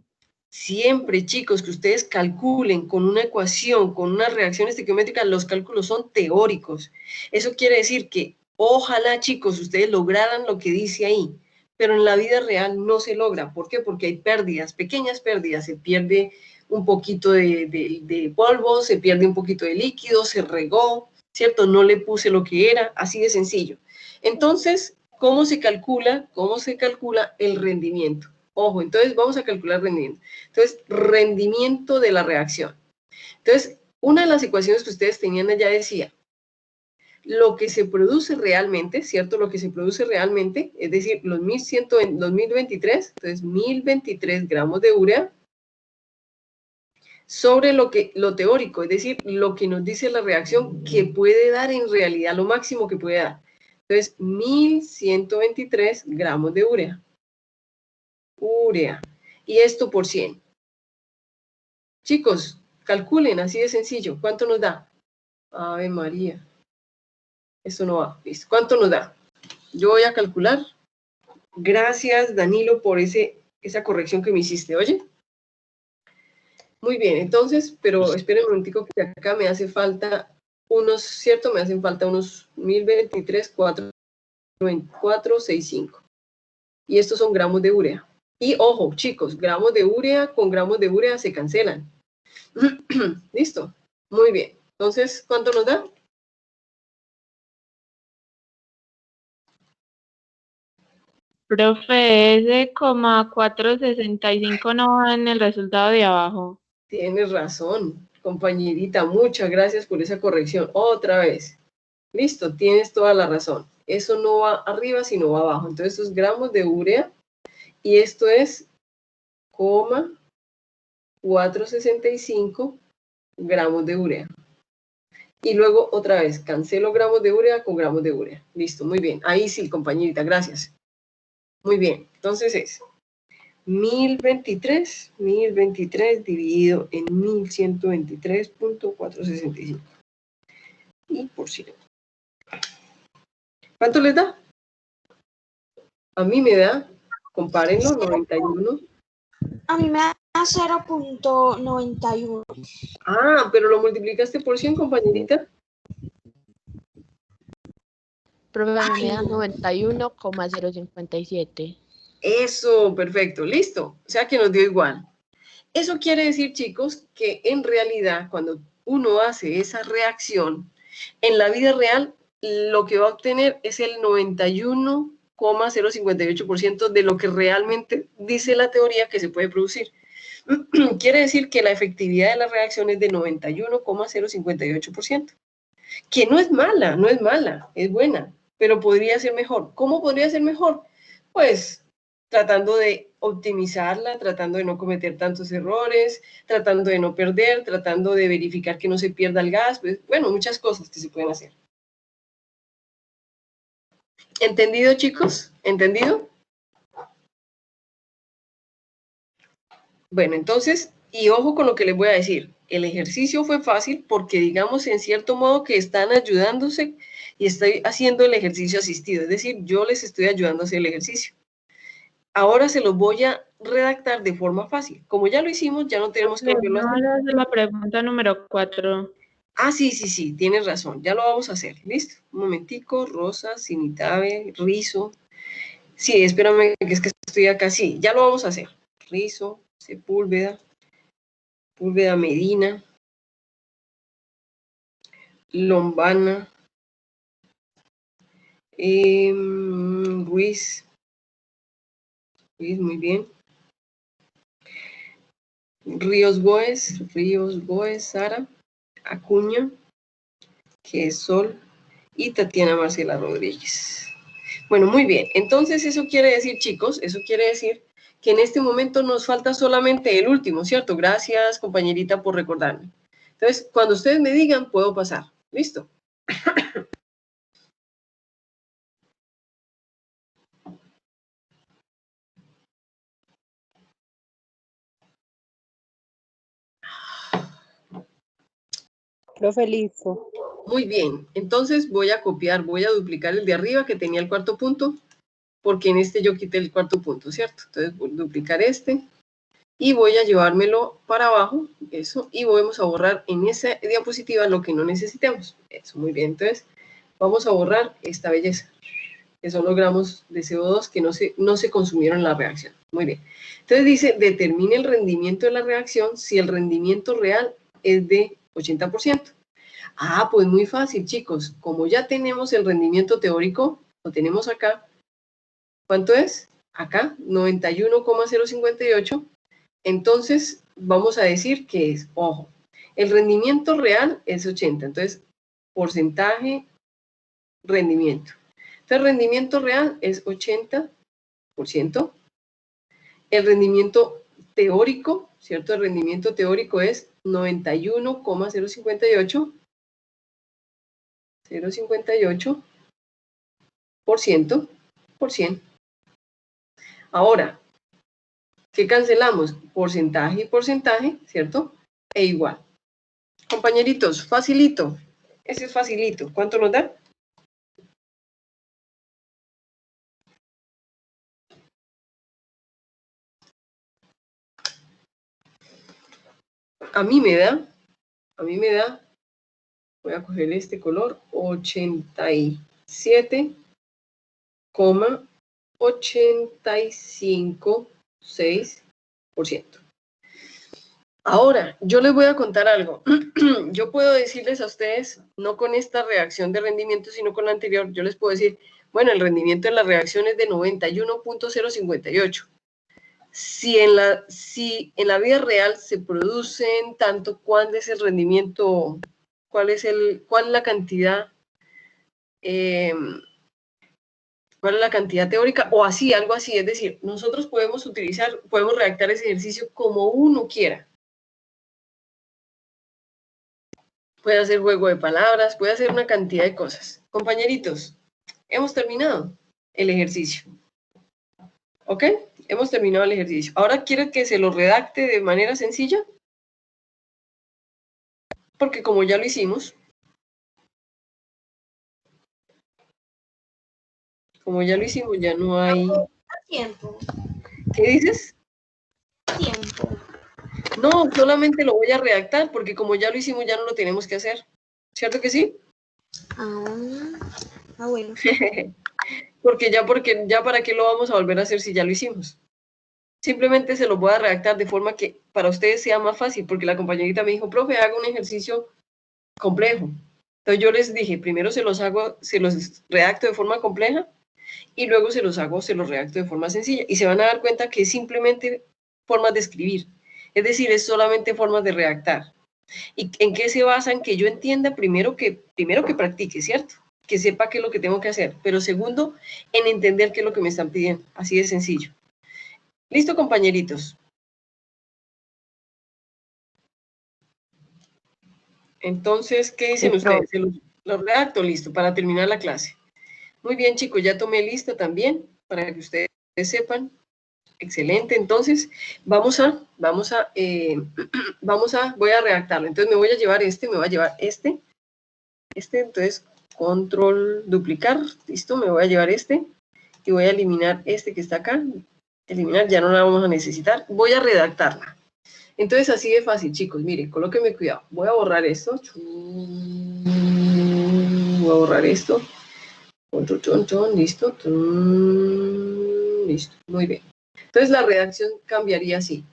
Siempre, chicos, que ustedes calculen con una ecuación, con una reacción estequiométrica, los cálculos son teóricos. Eso quiere decir que ojalá, chicos, ustedes lograran lo que dice ahí, pero en la vida real no se logra. ¿Por qué? Porque hay pérdidas, pequeñas pérdidas. Se pierde un poquito de polvo, se pierde un poquito de líquido, se regó, ¿cierto? No le puse lo que era, así de sencillo. Entonces, ¿cómo se calcula el rendimiento? Ojo, entonces vamos a calcular rendimiento. Entonces, rendimiento de la reacción. Entonces, una de las ecuaciones que ustedes tenían allá decía, lo que se produce realmente, ¿cierto? Lo que se produce realmente, es decir, los 1023, entonces 1023 gramos de urea, sobre lo teórico, es decir, lo que nos dice la reacción que puede dar en realidad, lo máximo que puede dar. Entonces, 1123 gramos de urea. Y esto por 100. Chicos, calculen, así de sencillo. ¿Cuánto nos da? Ave María. Eso no va. ¿Listo? ¿Cuánto nos da? Yo voy a calcular. Gracias, Danilo, por esa corrección que me hiciste. ¿Oye? Muy bien, entonces, pero esperen un momentico que acá me hace falta ¿cierto? Me hacen falta unos 1023,465. Y estos son gramos de urea. Y ojo, chicos, gramos de urea con gramos de urea se cancelan. ¿Listo? Muy bien. Entonces, ¿cuánto nos da? Profe, ese 465 no va en el resultado de abajo. Tienes razón, compañerita. Muchas gracias por esa corrección. Otra vez. Listo, tienes toda la razón. Eso no va arriba, sino va abajo. Entonces, estos gramos de urea. Y esto es 465 gramos de urea. Y luego, otra vez, cancelo gramos de urea con gramos de urea. Listo, muy bien. Ahí sí, compañerita, gracias. Muy bien, entonces es 1023 dividido en 1123.465. Y por 100. ¿Cuánto les da? A mí me da, compárenlo, 91. A mí me da 0.91. Ah, pero lo multiplicaste por 100, compañerita. Profe, a mí me da 91,057. Eso, perfecto, listo. O sea que nos dio igual. Eso quiere decir, chicos, que en realidad cuando uno hace esa reacción, en la vida real lo que va a obtener es el 91,058% de lo que realmente dice la teoría que se puede producir. Quiere decir que la efectividad de la reacción es de 91,058%, que no es mala, no es mala, es buena, pero podría ser mejor. ¿Cómo podría ser mejor? Pues tratando de optimizarla, tratando de no cometer tantos errores, tratando de no perder, tratando de verificar que no se pierda el gas, pues, bueno, muchas cosas que se pueden hacer. ¿Entendido, chicos? ¿Entendido? Bueno, entonces, y ojo con lo que les voy a decir. El ejercicio fue fácil porque digamos en cierto modo que están ayudándose y estoy haciendo el ejercicio asistido, es decir, yo les estoy ayudando a hacer el ejercicio. Ahora se los voy a redactar de forma fácil. Como ya lo hicimos, ya no tenemos que volverlo a hacer. No, la pregunta número 4. Ah, sí, tienes razón, ya lo vamos a hacer, ¿listo? Un momentico, Rosa, Sinitabe, Rizo. Sí, espérame, que es que estoy acá, sí, ya lo vamos a hacer. Rizo, Sepúlveda, Medina, Lombana, Ruiz, muy bien. Ríos Góez, Sara, Acuña, que es Sol, y Tatiana Marcela Rodríguez. Bueno, muy bien. Entonces, eso quiere decir, chicos, eso quiere decir que en este momento nos falta solamente el último, ¿cierto? Gracias, compañerita, por recordarme. Entonces, cuando ustedes me digan, puedo pasar. ¿Listo? Profe, listo. Muy bien. Entonces, voy a copiar, voy a duplicar el de arriba que tenía el cuarto punto, porque en este yo quité el cuarto punto, ¿cierto? Entonces, voy a duplicar este y voy a llevármelo para abajo, eso, y vamos a borrar en esa diapositiva lo que no necesitemos. Eso, muy bien. Entonces, vamos a borrar esta belleza, que son los gramos de CO2 que no se consumieron en la reacción. Muy bien. Entonces dice, determine el rendimiento de la reacción si el rendimiento real es de 80%. Ah, pues muy fácil, chicos. Como ya tenemos el rendimiento teórico, lo tenemos acá. ¿Cuánto es? Acá, 91,058. Entonces, vamos a decir que es, ojo, el rendimiento real es 80. Entonces, porcentaje, rendimiento. Entonces, el rendimiento real es 80%. El rendimiento teórico, ¿cierto? El rendimiento teórico es 91,058. 0,58% por 100. Ahora, ¿qué cancelamos? Porcentaje y porcentaje, ¿cierto? E igual. Compañeritos, facilito. Ese es facilito. ¿Cuánto nos da? A mí me da, voy a coger este color, 87,856%. Ahora, yo les voy a contar algo. Yo puedo decirles a ustedes, no con esta reacción de rendimiento, sino con la anterior, yo les puedo decir, bueno, el rendimiento de la reacción es de 91,058. Si en la vida real se producen tanto, ¿cuál es el rendimiento? ¿Cuál es la cantidad? ¿Cuál es la cantidad teórica? O así, algo así. Es decir, nosotros podemos redactar ese ejercicio como uno quiera. Puede hacer juego de palabras, puede hacer una cantidad de cosas. Compañeritos, hemos terminado el ejercicio. ¿Ok? Hemos terminado el ejercicio. Ahora quiero que se lo redacte de manera sencilla. Porque como ya lo hicimos, ya no hay... Tiempo. ¿Qué dices? Tiempo. No, solamente lo voy a redactar porque como ya lo hicimos ya no lo tenemos que hacer. ¿Cierto que sí? Bueno. porque ya para qué lo vamos a volver a hacer si ya lo hicimos. Simplemente se lo voy a redactar de forma que para ustedes sea más fácil, porque la compañerita me dijo, profe, haga un ejercicio complejo. Entonces yo les dije, primero se los redacto de forma compleja y luego se los redacto de forma sencilla. Y se van a dar cuenta que es simplemente formas de escribir. Es decir, es solamente formas de redactar. ¿Y en qué se basan? Que yo entienda primero que practique, ¿cierto? Que sepa qué es lo que tengo que hacer. Pero segundo, en entender qué es lo que me están pidiendo. Así de sencillo. ¿Listo, compañeritos? Entonces, ¿qué dicen Sí, ustedes? Los redacto, listo, para terminar la clase. Muy bien, chicos, ya tomé lista también, para que ustedes sepan. Excelente, entonces, voy a redactarlo. Entonces, me voy a llevar este, entonces, control duplicar, listo, me voy a llevar este, y voy a eliminar este que está acá. Eliminar, ya no la vamos a necesitar. Voy a redactarla. Entonces, así de fácil, chicos. Miren, colóquenme cuidado. Voy a borrar esto. Voy a borrar esto. Listo. Listo. Muy bien. Entonces, la redacción cambiaría así.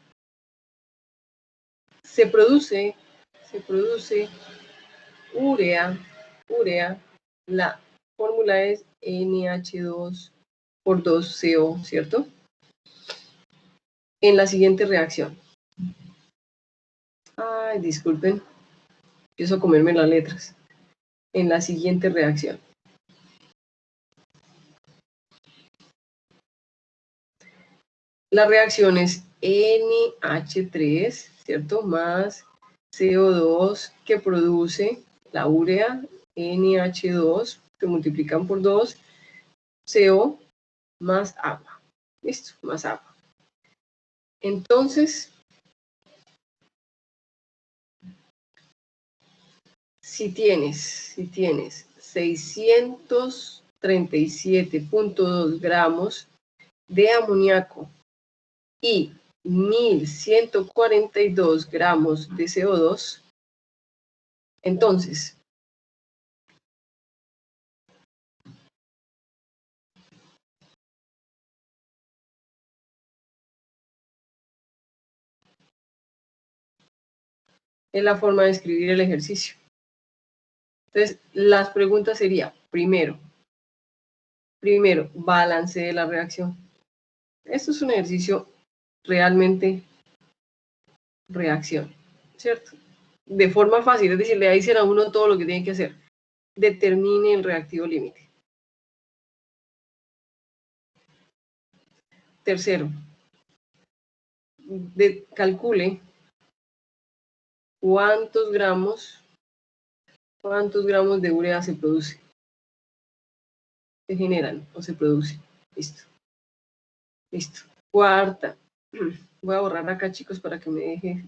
Se produce urea. La fórmula es NH2 por 2CO, ¿cierto? En la siguiente reacción. Ay, disculpen. Empiezo a comerme las letras. En la siguiente reacción. La reacción es NH3, ¿cierto? Más CO2 que produce la urea, NH2, que multiplican por 2, CO más agua. ¿Listo? Más agua. Entonces, si tienes 637.2 gramos de amoníaco y 1142 gramos de CO2, entonces, es la forma de escribir el ejercicio. Entonces, las preguntas serían, primero, balance de la reacción. Esto es un ejercicio realmente reacción, ¿cierto? De forma fácil, es decir, le dicen a uno todo lo que tiene que hacer. Determine el reactivo límite. Tercero, calcule cuántos gramos de urea se produce. Se generan o se producen. Listo. Listo. Cuarta. Voy a borrar acá, chicos, para que me deje.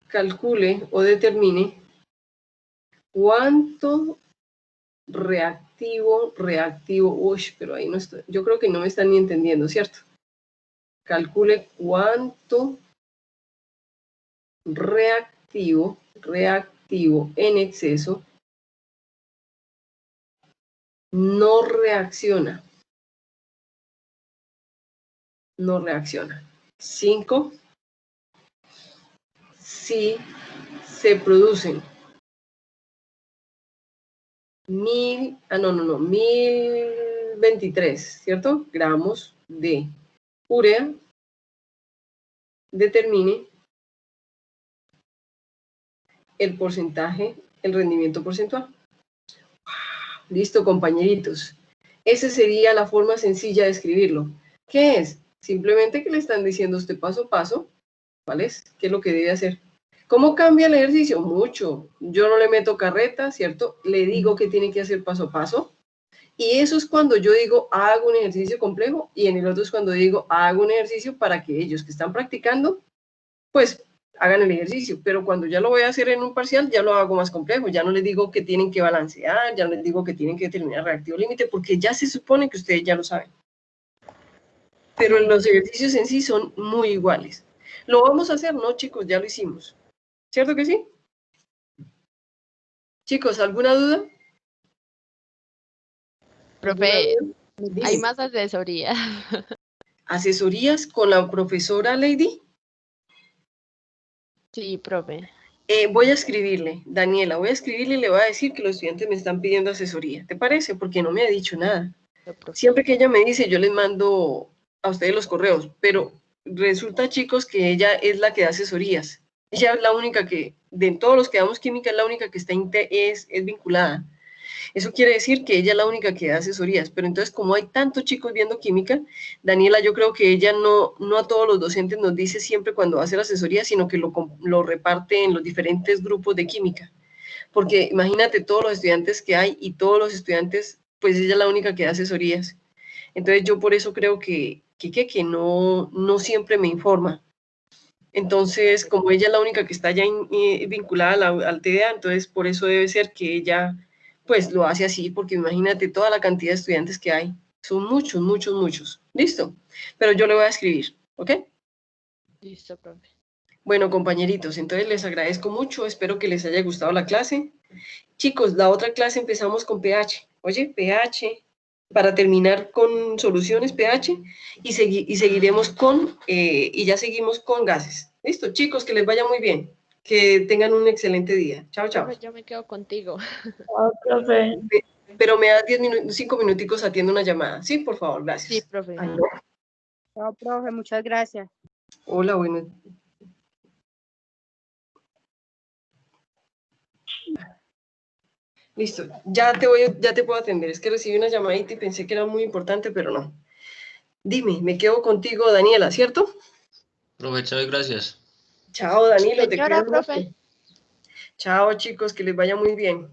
Calcule o determine cuánto reactivo, pero ahí no estoy, yo creo que no me están ni entendiendo, ¿cierto? Calcule cuánto reactivo en exceso no reacciona. 5. Si se producen 1023, ¿cierto? Gramos de urea, determine el porcentaje, el rendimiento porcentual. Listo, compañeritos. Esa sería la forma sencilla de escribirlo. ¿Qué es? Simplemente que le están diciendo usted paso a paso, ¿vale? ¿Qué es lo que debe hacer? ¿Cómo cambia el ejercicio? Mucho. Yo no le meto carreta, ¿cierto? Le digo que tiene que hacer paso a paso. Y eso es cuando yo digo, hago un ejercicio complejo, y en el otro es cuando digo, hago un ejercicio para que ellos que están practicando, pues hagan el ejercicio. Pero cuando ya lo voy a hacer en un parcial, ya lo hago más complejo. Ya no les digo que tienen que balancear, ya no les digo que tienen que determinar reactivo límite, porque ya se supone que ustedes ya lo saben. Pero los ejercicios en sí son muy iguales. ¿Lo vamos a hacer? No, chicos, ya lo hicimos. ¿Cierto que sí? Chicos, ¿alguna duda? Profe, Dime. hay más asesoría. ¿Asesorías con la profesora Lady? Sí, profe. Voy a escribirle, Daniela, voy a escribirle y le voy a decir que los estudiantes me están pidiendo asesoría. ¿Te parece? Porque no me ha dicho nada. Siempre que ella me dice, yo les mando a ustedes los correos, pero resulta, chicos, que ella es la que da asesorías. Ella es la única que, de todos los que damos química, es la única que está es vinculada. Eso quiere decir que ella es la única que da asesorías, pero entonces como hay tantos chicos viendo química, Daniela, yo creo que ella no a todos los docentes nos dice siempre cuando va a hacer asesoría, sino que lo reparte en los diferentes grupos de química. Porque imagínate todos los estudiantes que hay y todos los estudiantes, pues ella es la única que da asesorías. Entonces yo por eso creo que no siempre me informa. Entonces, como ella es la única que está ya vinculada al TDA, entonces por eso debe ser que ella pues lo hace así, porque imagínate toda la cantidad de estudiantes que hay. Son muchos, muchos, muchos. ¿Listo? Pero yo le voy a escribir, ¿ok? Listo, profe. Bueno, compañeritos, entonces les agradezco mucho. Espero que les haya gustado la clase. Chicos, la otra clase empezamos con pH. Oye, pH, para terminar con soluciones pH y seguiremos con, y ya seguimos con gases. ¿Listo? Chicos, que les vaya muy bien. Que tengan un excelente día. Chao, chao. Profe, yo me quedo contigo. Chao, profe. Pero me das 5 minuticos, atiendo una llamada. Sí, por favor, gracias. Sí, profe. Aló. Chao, profe, muchas gracias. Hola, bueno. Listo, ya te puedo atender. Es que recibí una llamadita y pensé que era muy importante, pero no. Dime, me quedo contigo, Daniela, ¿cierto? Profe, chao y gracias. Chao, Danilo, te Señora, cuidas mucho. profe. Chao, chicos, que les vaya muy bien.